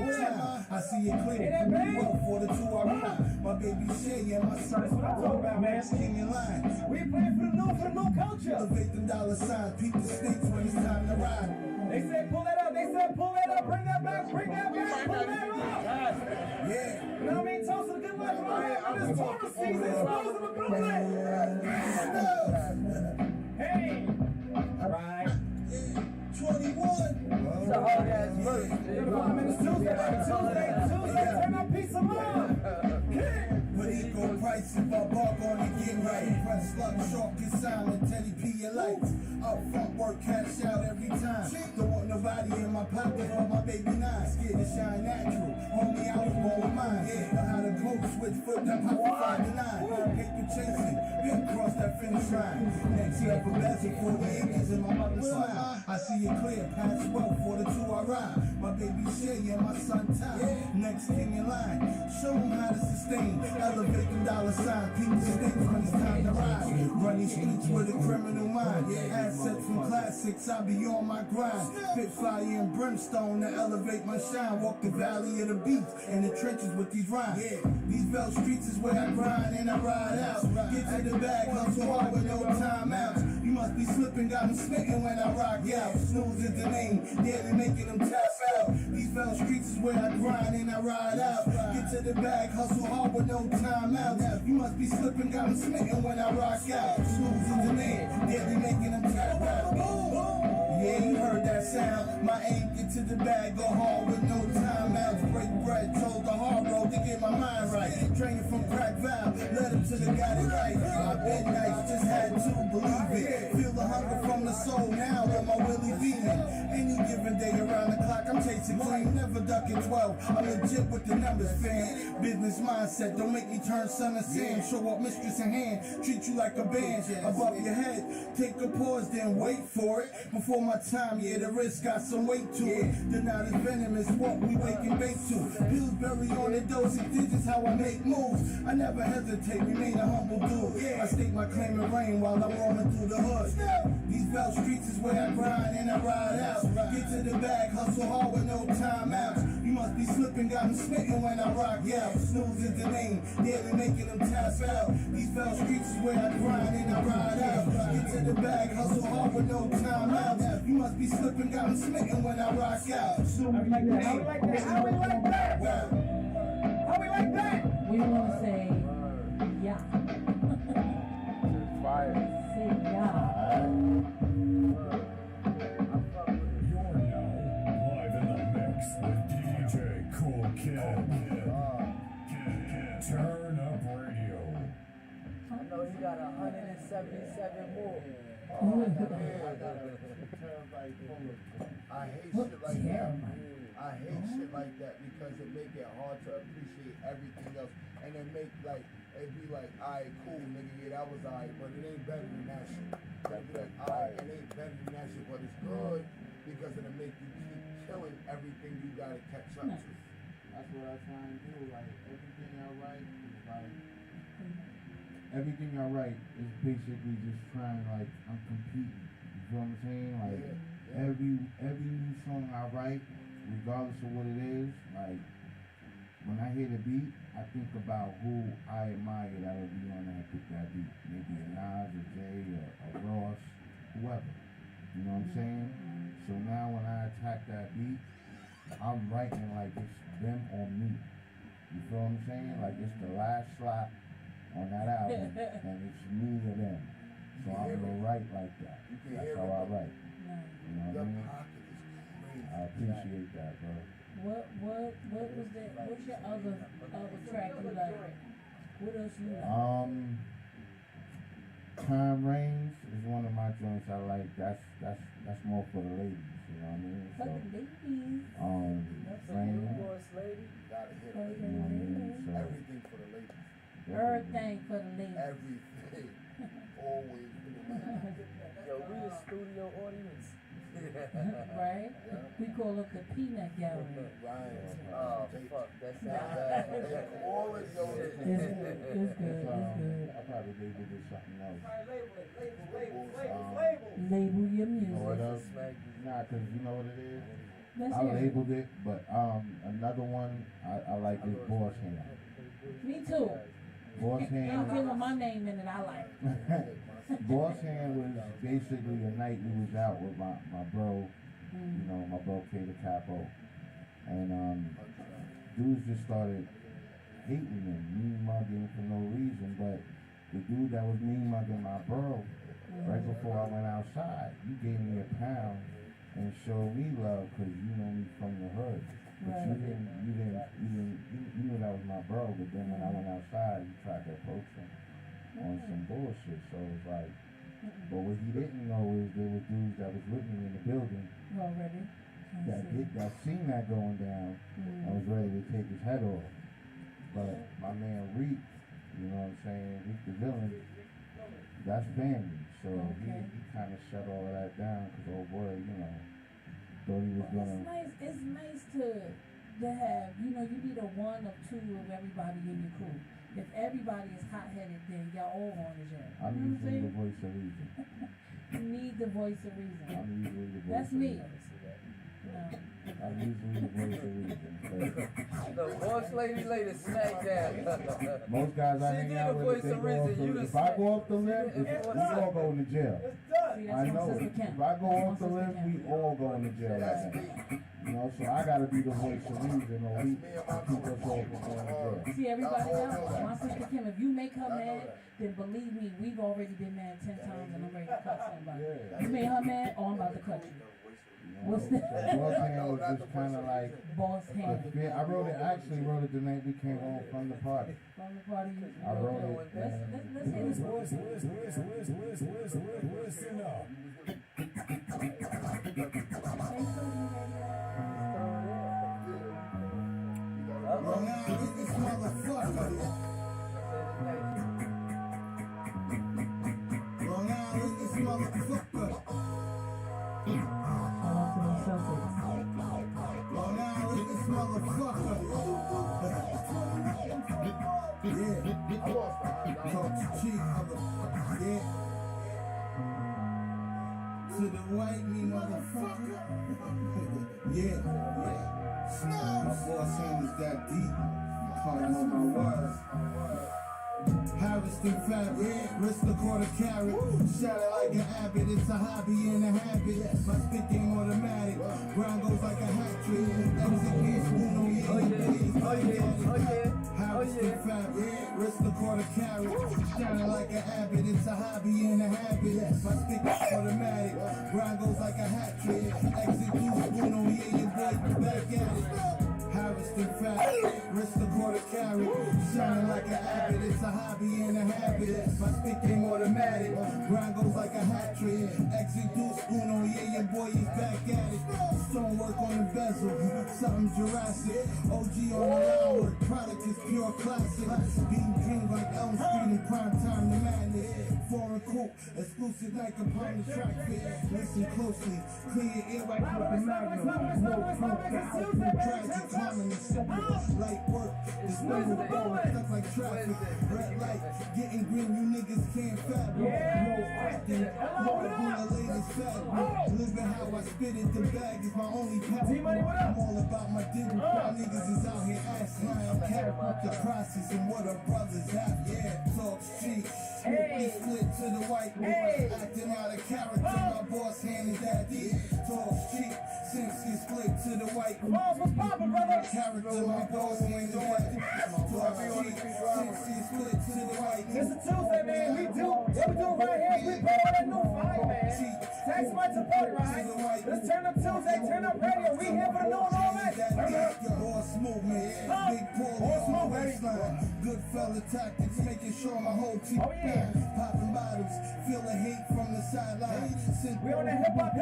I see it clear. Hear that, babe? Well, for the 2 I ride. My baby Shay and my son. That's what I'm talking about, man. King in line. We playing for the new culture. Elevate them dollar signs, peep the snakes when it's time to ride. They said pull that up. Bring that back. Pull that up. Yeah. You know what I mean? Toast to the good life right here. This Taurus season. Snooze in the building. Hey. Tuesday, turn up peace of love. But equal price if I bark on it, get right. Press luck, shark is silent, Teddy P your lights. Up front work, cash out every time. Don't want nobody in my pocket or my baby nine. Scared to shine natural. Homie, I was born with mine. Know how to code switch, foot that pop for 5 to 9. Paper chasing, been across that finish line. Next year for best, 40 acres in my mother's smile. I see it clear, pass well for the 2 I ride. My baby Shay and my son Ty. Next king in line. Show them how to sustain. Elevate the dollar sign. People stakes when it's time to ride. Run these streets with a criminal mind. Assets from classics, I be on my grind. Spit fire and brimstone to elevate my shine. Walk the valley of the beast in the trenches with these rhymes. These Bell Streets is where I grind and I ride out. Get to the bag, hustle hard with no timeouts. You must be slipping, got me smitten when I rock out. Snooze is the name, daily making them tap out. These Bell Streets is where I grind and I ride out. Get to the bag, hustle hard with no timeouts. You must be slipping, got me smitten when I rock out. Snooze is the name, daily making them tap out. Yeah, you heard that sound. My aim, get to the bag, go hard with no timeouts. Break bread, told the hard road to get my mind right. Training from crack valve, led him to the got it right. I been nice, just had to believe it. Feel the hunger from the soul now on my Willie beating. Any given day around the clock, I'm chasing clean, never ducking 12. I'm legit with the numbers, fam. Business mindset, don't make me turn son of Sam. Show up mistress in hand, treat you like a band. Above your head, take a pause, then wait for it. Before my time, yeah, the risk got some weight to it. The night is venomous, what we wake and bake to. Pillsbury on the dosage, this is how I make moves. I never hesitate, remain a humble dude. I stake my claim to reign while I'm roaming through the hood. These Bell Streets is where I grind and I ride out. Get to the bag, hustle hard with no timeouts. You must be slipping, got me smitten when I rock out. Snooze is the name, daily making them tap out. These Bell Streets is where I grind and I ride out. Get to the bag, hustle hard with no timeouts. You must be slipping, got me smitten when I rock out. Snooze like that. How we like that? How we like that? How we like that? We want to say, yeah. Fire. Say, yeah. You're now live in the mix with DJ Cool Kid. Turn up radio. I know he got 177 more. I hate shit like that. I hate shit like that because it make it hard to appreciate everything else. And it make like, it be like, alright, cool, nigga, yeah, that was alright, but it ain't better than that shit. It be like, alright, it ain't better than that shit, but it's good because it'll make you keep killing everything you gotta catch up to. That's what I try and do. Like everything I write is like everything I write is basically just trying like I'm competing. You feel what I'm saying? Like every new song I write, regardless of what it is, like when I hear the beat, I think about who I admire that'll be on that beat. Maybe a Nas, a Jay, a Ross, whoever. You know what I'm saying? So now when I attack that beat, I'm writing like it's them on me. You feel what I'm saying? Like it's the last slot on that album and it's me or them. So I'm gonna write like that. That's how I write. You know what I mean? I appreciate that, bro. What was that? What's your other track you like? What else you like? Time Reigns is one of my joints I like. That's more for the ladies, you know what I mean? For the ladies. Rain. Boss lady. Gotta hit For it. the ladies. So, Everything for the ladies. Everything for the ladies. Everything. Always for the ladies. Yo, we a studio audience. Right? We call it the peanut gallery. Ryan. Oh, fuck, that sounds bad. All of those. It's good. It's good. I probably labeled it something else. Label your Or music. nah, cause you know what it is? Let's I hear it. labeled it, but another one I like is Boss Hand. Me too. Boss Anything Hand. with my name in it, I like. Boss Hand was basically a night we was out with my bro, you know, my bro K the Capo. And dudes just started hating him, mean mugging for no reason. But the dude that was mean mugging my bro, right before I went outside, you gave me a pound and showed me love because you know me from the hood. But Right. you knew that was my bro. But then when I went outside, you tried to approach him on some bullshit. So it's like, but what he didn't know is there was dudes that was with me in the building Already. that seen that going down and was ready to take his head off. But my man Reek, you know what I'm saying, Reek the villain, that's family. So Okay. he kind of shut all of that down because old boy, you know, thought he was Well, gonna. it's nice to have, you know, you need a one or two of everybody in your crew. If everybody is hot headed, then y'all all going to jail. I'm You know what usually the I'm voice of reason. saying? You need the voice of reason. I'm usually the voice That's of me. reason. No. I'm usually the voice of reason. The boss lady laid a snack down. Most guys I She hang did out the with, voice they of go off reason. You the, the if I go off the snack. limb, She did the we voice all go into jail. See, I that's know. my sister Kim. If I go That's off the my limb, sister we Kim. all go into jail. That's Like me. that. You know, so I gotta be the voice of reason, or we keep us all from going to jail. See, everybody Y'all all else, know that. my sister Kim, if you make her Y'all know mad, that. then believe me, we've already been mad 10 times and I'm ready to cut somebody. Yeah. You made her mad, oh, I'm about to cut you. You know, What's so that? Boss Hand was just kind of like, Boss hand. I actually wrote it the night we came home from the party. From the party, you I wrote it. let's hear this one. Listen up. Long Island, this motherfucker. Long Island, this motherfucker. Shout out to the Celtics. Long Island, this motherfucker. Yeah. Talk to Chief. Yeah. To the white me motherfucker. Yeah. My boss hand is that deep. Calling on my words. Harrison fabric, wrist the quarter carat. Shout it like an abbot, it's a hobby and a habit. My spit game automatic, ground goes like a hat trick. Execute spoon on your Harrison fabric, wrist the quarter carat. Shout it like an abbot, it's a hobby and a habit. My spit game automatic, ground goes like a hat trick. Execute spoon on your back at it. Harrison fabric, wrist the quarter carat. Shining like an abbot, it's a hobby and a habit. My spit game automatic, grind goes like a hat trick. Execute spoon on your boy is back at it. Stonework on the bezel, something Jurassic. OG on the line work, product is pure classic. Beating king like Elm Street in prime time, the madness. Foreign coupe, exclusive like upon the track fit. Listen closely, clear your ear like with the magnum. No proof, the house is tragic, common and simple. Light work, this number going stuck like traffic. Red light, getting green, you niggas can't fathom. No acting, water on the latest fabric. Living how I spit it, the bag is my only passport. I'm all about my digger, y'all niggas is out here asking. I'm carrying with the process and what our brothers have. Yeah, talk street. Smoky split to the white boy, acting out of character. My boss hand is that deep. Talk street, since he split to the white boy. What's poppin', brother? Character, my boss hand is that deep. Talk street, since he split to the white boy. It's a Tuesday, man. We do what we do right here. We play all that new fire, man. Thanks so much for putting right. Let's turn up Tuesday, turn up radio. We here for the new and all that. Turn up. Your boss movement, big pull on my waistline. Good fella tactics, making sure my whole team popping bottles, feel the hate from the sideline. We on the hip hop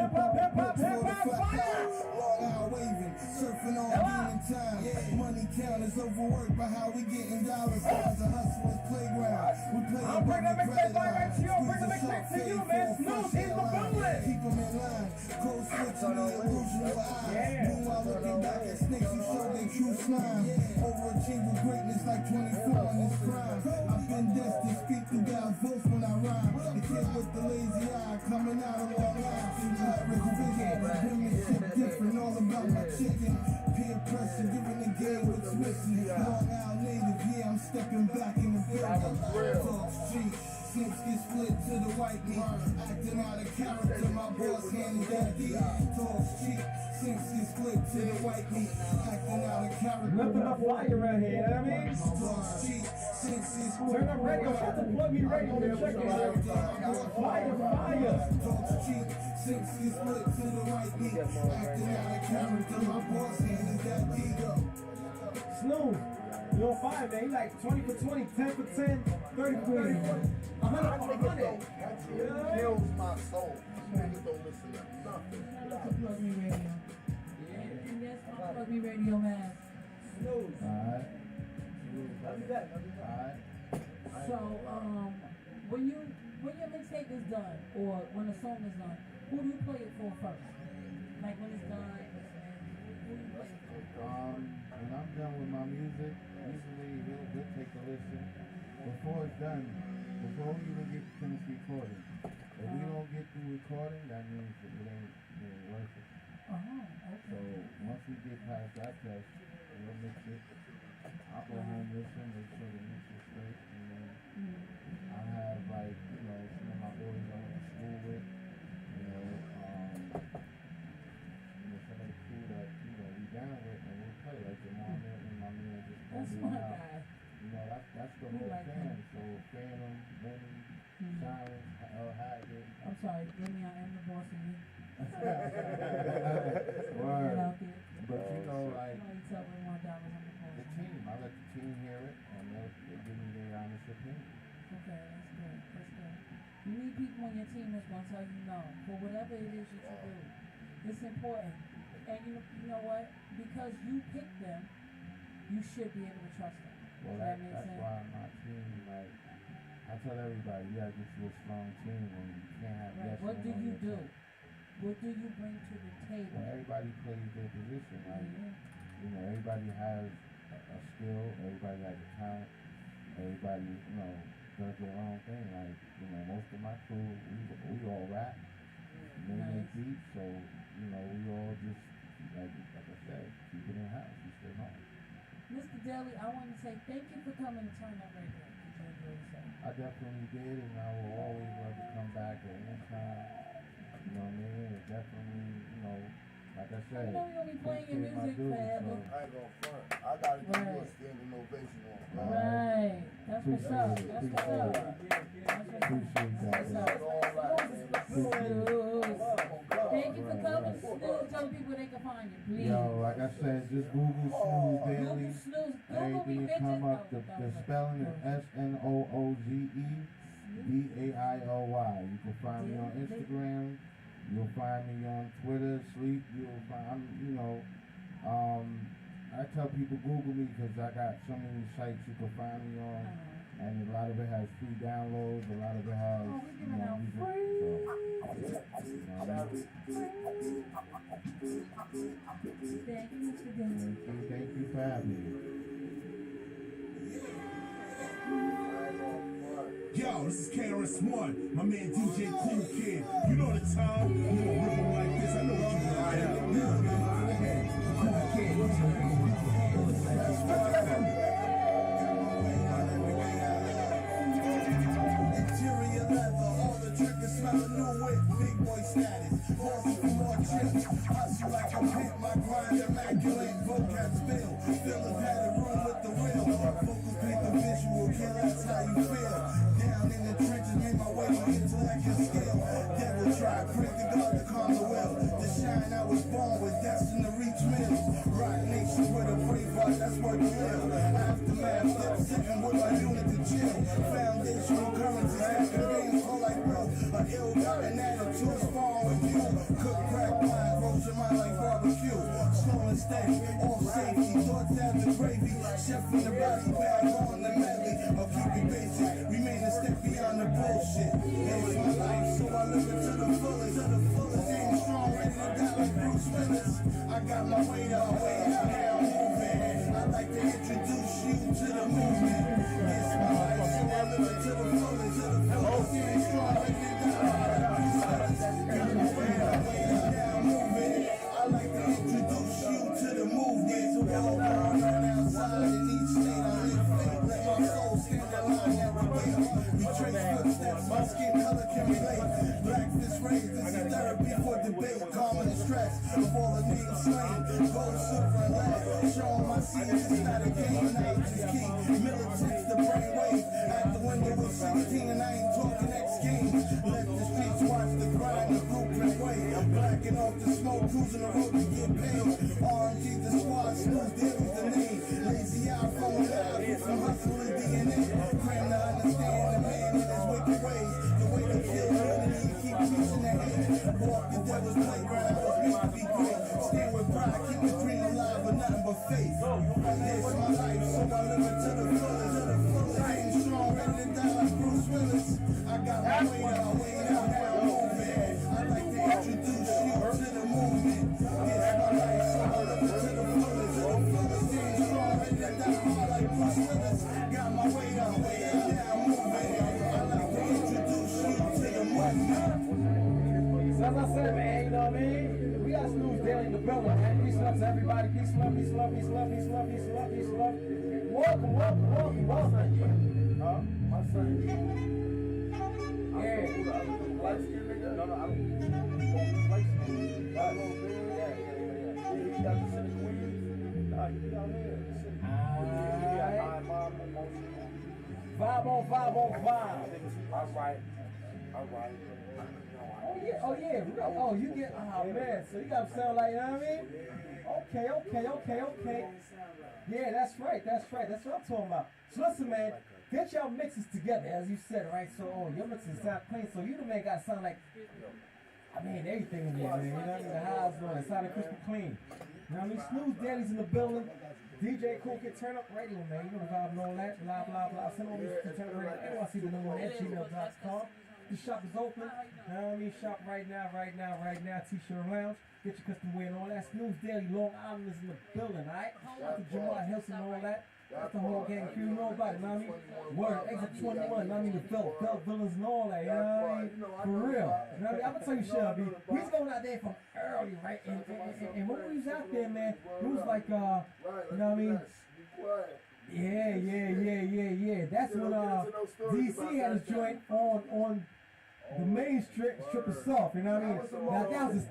fire. Long hour waving, surfing on demon time. Money counters overworked, but how we getting dollars? It's a hustler's playground. We play I'll bring the mixtape right to you. I'll bring the mixtape to you, man. Snooze, he's the bullet. Keep them in line. Code switching the illusion of eye. Meanwhile, looking back at snakes who show their true slime. Overachieving greatness like 24 in this crime. I've been destined, speak through down votes when I rhyme. The kid with the lazy eye coming out of Long Island. Average vision, penmanship different, all about my chicken. Peer pressure, giving the game what's missing. Long Island native, yeah, I'm stepping back in the building. Talk street. Since get split to the white meat, acting out of character, my boss hand is that deep. Talk street, since get split to the white meat, acting out of character. Nothing but fire around here, you know what I mean? Talk street, since get split. Turn up radio. Shut the plug me radio. Check it out. Fire. Talk street, since get split to the white meat, beat. Acting out of character, my boss hand is that ego. Snooze, you on fire, man. You like 20 for 20, 10 for 10, 30 for 30, 100 for 100. That shit kills my soul. Niggas don't listen to nothing. Shout out to Plug Me Radio. And that's my Plug Me Radio man. Snooze. Alright. Love you back. Alright. So, when your mixtape is done, or when the song is done, who do you play it for first? Like when it's done, who do you play it for? When I'm done with my music, usually we'll take a listen. Before it's done, before we even get finished recording. If we don't get through recording, that means that it ain't worth it. Oh, okay. So once we get past that test, we'll mix it. I'll go home, listen, make sure the mix is straight, and then I have like, some of my boys I went to school with, some of the crew that, we down with, and we'll play like your mom and my man just That's going my out. guy. That's the We whole like fan. him. So Phantom, Lenny, Silence, Haggard. I'm sorry, Jimmy, I am the boss of you. Word. Get out there. But You know, like you tell me $1 on the phone. the team, I let the team hear it, and they give me their honest opinion. Okay, that's good. That's good. You need people on your team that's gonna tell you no for whatever it is that you do. It's important, and you know what? Because you picked them, you should be able to trust them. Well, Does that make that's sense? why my team, like, I tell everybody, you gotta get you a strong team, and you can't have Right. yes What men do on you your do? team. What do you bring to the table? Well, everybody plays their position. Like, Yeah. everybody has a skill, everybody has a talent, everybody, does their own thing. Like, most of my crew, we all rap, they make beats, so, we all just, like I said, keep it in house, we stay home. Mr. Daly, I want to say thank you for coming to Turn Up Radio. Did you enjoy yourself? I definitely did, and I will always love to come back at any time. You know what I mean? It's definitely, like I said, You know you're gonna be playing your appreciate my music dudes, forever. so- I ain't gonna front. I gotta give you a Right. standing ovation on God. Right. That's what's up. That's what's up. That's what's up. Appreciate that. That's what's That's all right, man. Thank you for coming. Snooze, tell people they can find you, please. Yo, like I said, just Google Snooze Daily. Google Snooze. Google me Everything will bitches. come up. The spelling is SNOOZEDAILY. You can find me on Instagram. You'll find me on Twitter, Sleep. You'll find, I tell people Google me because I got so many sites you can find me on. And a lot of it has free downloads. A lot of it has, Oh, we're giving out music. free. Thank you, Mr. Daly. Thank you for having me. Yo, this is KRS-One, my man DJ Cool Kid. You know the time, you gonna rip 'em like this. I know what you Interior leather, all the triggers smell a new whip. Big boy status, hustle for more chips. Hustle like a pimp, my grind immaculate. Vocab spill, Philip had a room with the real. Focus paint the visual, kill, that's how you feel. Down in the trenches, made my way to intellect and skill. Devil tried, pray to God to calm the will. The shine I was born with, destined to reach mills. Rock nation with a brave heart, that's where to live. Aftermath, still sitting with my unit to chill. Foundational currency, after games all like bro. An ill-gotten attitude, spawn with you. Cook crack wine, roast your mind like barbecue. Slow and steady, all safety, thoughts after gravy. Chef in the body bag on the medley. I'll keep it basic, remain a step beyond the bullshit. It's my life, so I live it to the fullest. Staying strong, ready to die like Bruce Willis. I got my weight up, now moving. I'd like to introduce you to the movement. It's my life, so I live it to the fullest. Staying strong, ready to die like Bruce Willis. Got my weight up, now moving. I'd like to introduce you to the movement. So y'all burn on outside in each state. I live fake, let my soul stand alive every way. Retrace footsteps, my skin color can relate. Black fist raised, this is therapy for debate. Calming the stress of all the niggas slain. Gold, silver, and lead. Showing my seeds, it's not a game, night is key. Militants, the brainwave. At the window with 16, and I ain't talking X games. Let the streets watch the grind, the blueprint way. I'm black and all off the smoke, cruising the road to get paid. RMG the squad, Snooze, there is the name. Lazy eye from the live, with some hustle and DNA. Cram to understand the man in his wicked ways. The way to kill unity and keep preaching the hate. Walk the devil's playground, was meant to be great. Stand with pride, keep the dream alive, but nothing but faith. This my life, so I live it to the fullest. Staying strong, ready to die like Bruce Willis. I got my weight out, now moving. I like to introduce you to the movement. This my life, so I live it to the fullest. Staying strong, ready to die hard like Bruce Willis. Got my weight out, now moving. I like to introduce you to the movement. So as I said, man, you know what I mean? We got Snooze Daily in the building, man. Peace and love to everybody. Peace and love, peace and love, peace and love, peace and love, peace and love, peace and love. Welcome. Huh? My son. Yeah. Light skin nigga? No, I don't. Light skin. Yeah. He got the city queens. Nah, he be out here. He got high mom emotional. 5 on 5 on 5. All right. Oh yeah. Oh, you get, oh man. So you got to sound like, you know what I mean? Okay. Yeah, that's right. That's what I'm talking about. So listen, man, get y'all mixes together, as you said, right? So, your mixes sound clean. So you the man got to sound like, I mean, everything in there, man. You know what I mean? The highs on it, sounding crystal clean. You know what I mean? Snooze Daddy's in the building. DJ Cool Kid Turn Up Radio, man. You know the vibe and all that. Blah. Send all these to Turn Up Radio. NYC the number one at gmail.com. The shop is open. You know what I mean? Shop right now. T-shirt lounge. Get your custom wear and all that. Snooze Daily, Long Island is in the building, alright? Shout to Jamal Hilson and all that. That's the whole gang crew, you know about it, you know what I mean? Word, Exit 21, you know what I mean? The Felt Villains and all that, you know what I mean? For real. You know what I mean? I'm gonna tell you, Shelby, we was going out there from early, right? And when we was out there, man, it was like, you know what I mean? Yeah. That's when DC had his joint on the main strip itself, you know what I mean? Now that was a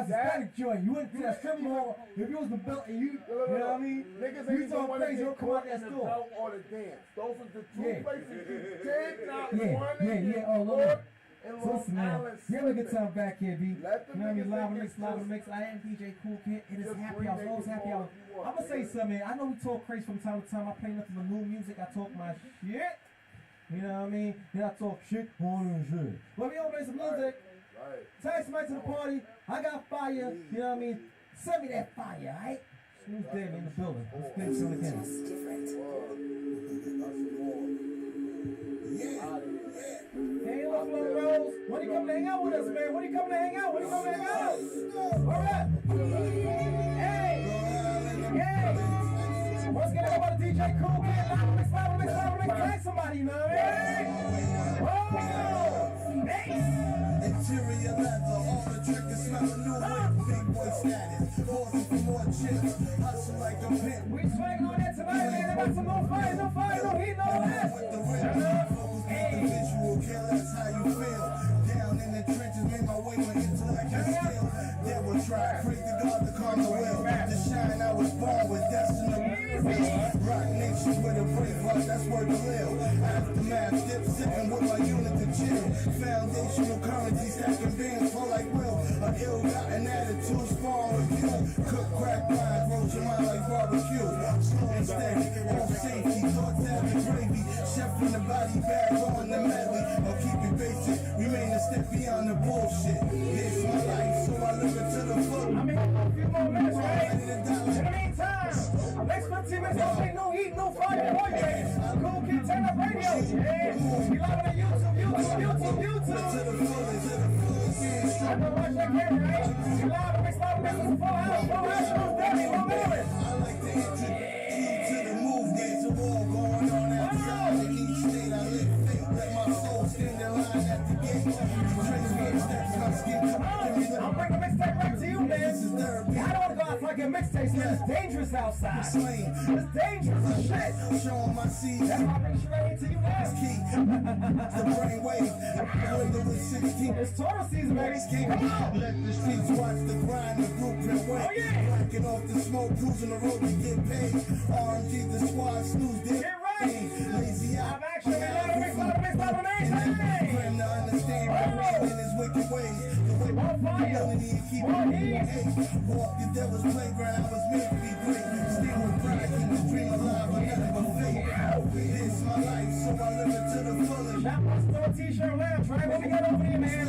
static joint. You went to that strip mall, if you was the belt and you know what I mean? You talk crazy, you'll come out that store. Or the dance. Those are the two places you did not Yeah, all over. So listen, man, you have a good time back here, B. You know what I mean? Live and mix. I am DJ Cool Kid. It is happy hour. Always happy hour. I'm gonna say something, man. I know we talk crazy from time to time. I play nothing but new music. I talk my shit. You know what I mean? Then I talk shit on shit. But we don't play some music. Tag somebody to the party. I got fire. You know what I mean? Send me that fire, alright? Snooze Daily in the building. Let's get it again. Hey, look, Little Rose. When you come to hang out with us, man? When you come to hang out? All right. Hey. What's going on about the DJ Cool Kid? Live, tag somebody, you know what I mean? Whoa! Nice! Interior leather, all the triggers smell a new whip. Big boy status, pausing for more chips. Hustle like a pimp. We swing on that tonight, man. I got some no fire, no heat, no that. With the rip, focus on the visual, kill, that's how you feel. Down in the trenches, made my way with intellect and skill. They will try, pray to God to calm the will. To shine, I was born with destiny. Rock nation with a brave heart, that's where to live. Aftermath, dip sipping with my unit to chill. Foundational currency, stacking bands for like will. A ill-gotten attitude, spawn with you. Cook crack lines, roast your mind like barbecue. Slow and steady, on safety, thoughts having gravy. Chef in the body bag, on the medley. Or keep it basic, remain a step beyond the bullshit. This my life, so I live it to the full. I mean, a few more minutes, right? In the meantime, next 15 minutes, don't take no heat, no fire for you, man. Cool Kid Turn Up Radio. Yeah, we live on YouTube. To the fullest, I know watch that camera, right? We live and mix live and mix. Full house, Snooze Daily, Long Island. I like to introduce you to the movement. There's a war going on outside. In each state I live fake. Let my soul stand in line at the gate. Transfer steps, my skin I'll bring the mixtape right to you, man. This is therapy. I don't want to go out like a mixtape, man. It's dangerous outside. It's dangerous as shit. Showing my seeds. That's why I bring shit right here to you, man. Key. The brain wave. Window with 16. It's Toro season, baby. Come on. Let the streets watch the grind, the group and wait. Oh, yeah. Blacking off the smoke, cruising the road to get paid. RMG, the squad, Snooze, Get right. Lazy eye. I'm actually not a mix, not a mix, not a mix. Hey. Cram to understand, in his wicked ways. The say, more fire, more heat. Walk the devil's playground, I was meant to be great. Still with pride, keep the dream alive, I never fake. This my life, so I live it to the fullest. Shop my store t-shirt lounge, right? What we got over here, man?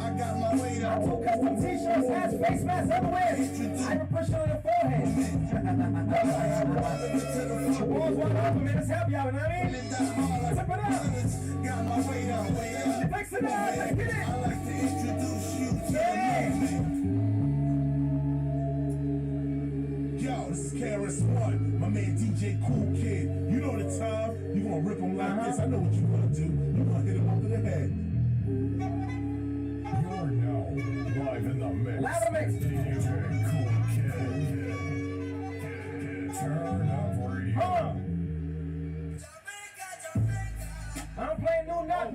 I got my weight I up. took custom t-shirts, hats, face masks, everywhere. I even push it on your forehead. The walls wide open, man. Let's help y'all, you know what I mean? Tip it up. Got my weight up, way up. Fix it up, let's get it. I like to introduce you to Yeah. the movement. Yo, this is KRS-One, my man DJ Cool Kid. You know the time. You gonna rip him like this. I know what you gonna do. You gonna hit him over the head. You're now live in the mix. Live in the mix. DJ Cool Kid. Turn up radio. I'm playing no knock.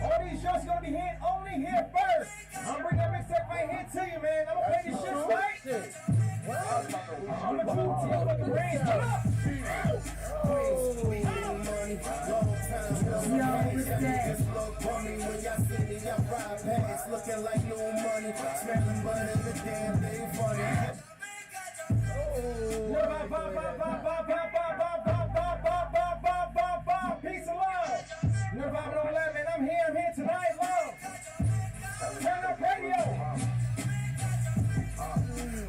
All these shows gonna be hit only here first. I'm bringing that mixtape right here to you, man. I'm gonna play these shits right. I'm gonna do you with the brains. Hold up. Looking like no money, smelling butter, the damn thing funny. Peace and love. You know about all that, man. I'm here tonight, love. Turn up radio.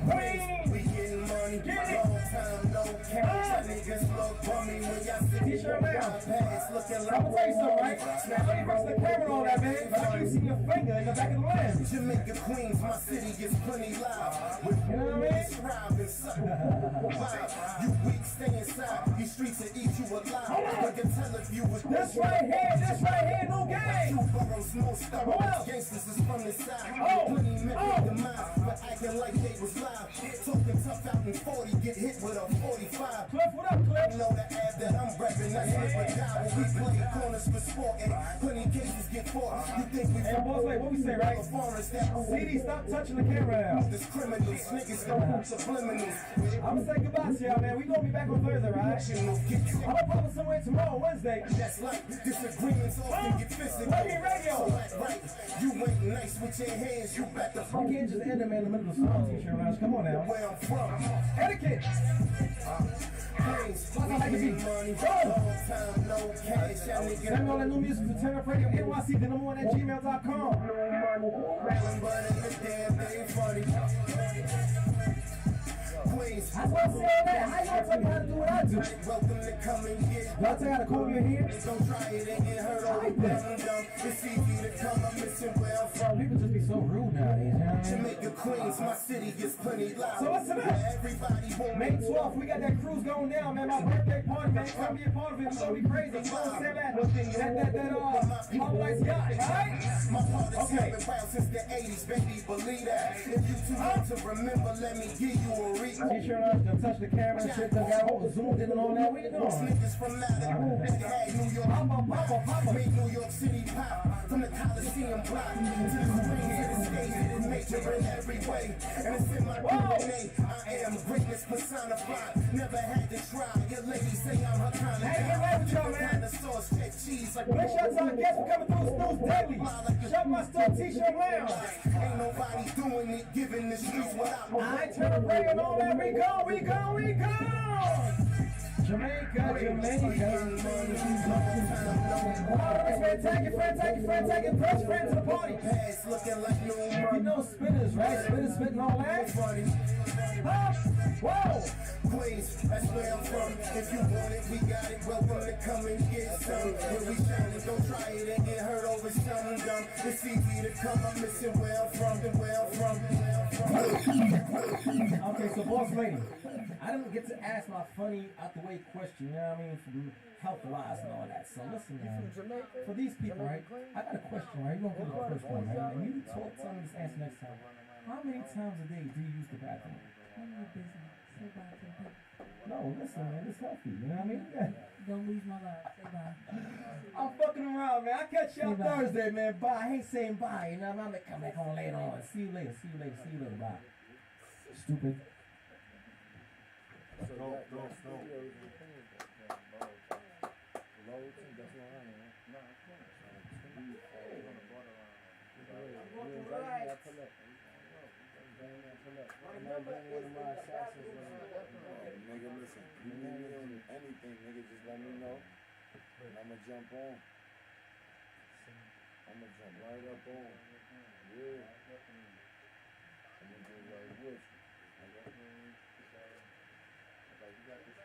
Queen. We getting money, Get it. long time no cash. Niggas look for me when y'all see T-shirt lounge. looking I'm like gonna tell you something, right? Now, let me fix the camera and all that, man. But I keep seeing your finger in the back of the lens. Jamaica Queens, my city gets plenty loud. With You know what I mean? thrive and suck. You weak, stay inside. These streets will eat you alive. But can tell if you was This right here, new game. Two boroughs, most What thorough. else? Gangsters is from the side. Oh, Plenty met oh. with the mind, but acting like they was live. Talking tough out in 40, get hit with a 45. Cliff, what up, Cliff? You know the ad that I'm repping, that's with a guy when we play corners for sport and plenty cases get fought. You think we Hey, boss, wait, what we say, right? foreigners that CD, stop touching the camera now. this criminals, niggas don't subliminals. I'm gonna say goodbye to y'all, man. We gonna be back on Thursday, right? I'm gonna pop up somewhere tomorrow, Wednesday. That's like disagreements often get physical. Let me radio. So act right, you ain't nice with your hands, you back the You fuck can't just end it, man, in the middle of the song, t-shirt lounge. Come on now. where I'm from. Etiquette. Planes, Like I can be. money, Go. long time, no cash, y'all Send me niggas. all that new music to Turn Up Radio, NYC, the number one at gmail.com. Rapping, but in the damn thing funny. Queens, That's what I'm saying, man. How you gonna tell me how to do what I do? welcome to come and get. Do I tell you how to comb your hair? Don't try it and get hurt over like that. dumb. It's easy to come, I'm missing where I'm from. People just be so rude nowadays, you know what I mean? Jamaica Queens, my city gets plenty loud. So what's tonight? Everybody won't May 12th, we got that cruise going down, man. My birthday party, man. Come be a part of it. It's gonna be crazy. You know what I'm saying? That Pop Lights yacht, right? My heart is Okay. been around since the 80s, baby, believe that. If you too young to remember, let me give you a read. T-shirt on, done touch the camera and shit, done got all zoomed in and all that. What you Those doing? niggas from Malibu, they had New York Papa. made New York City pop. From the Coliseum block to the screen to the stage, it is major in every way. And it's in my DNA. I am greatness personified. Never had to try. Your lady say I'm her kind of Hey, get right with y'all, man. kind of sauce, check cheese like Make sure I tell our guests we're coming through Snooze Daily. Shop my store, T-shirt lounge. Ain't nobody doing it, giving the streets what I I Turn Up Radio and all that. We go. Jamaica. All right, friend, take it, best friend to the party. pass looking like no You money. know spinners, right? Spinners spitting all that. Funny. Huh? Whoa! Queens, that's where I'm from. If you want it, we got it. Welcome to come and get some. When we shine, don't try it and get hurt over something dumb. It's easy to come. I'm missing where I'm from. Okay, so boss lady, I didn't get to ask my funny out the way question, you know what I mean, from health wise and all that. So listen, man, for these people, right? I got a question, right? You gonna get the first one, right? And you tell me this answer next time. How many times a day do you use the bathroom? None of your business. Say bye to the people. No, listen, man, it's healthy. You know what I mean? Yeah. Don't lose my love. Say bye. I'm fucking around, man. I'll catch you on Say bye. Thursday, man. Bye. I ain't saying bye. You know what I mean? I'm gonna come back home later on. See you later. Bye. Stupid. walking right. Pull up. I'm not being one of my assassins. Nigga, listen, you need me on anything, nigga, just let me know. And I'ma jump on. I'ma jump right up on.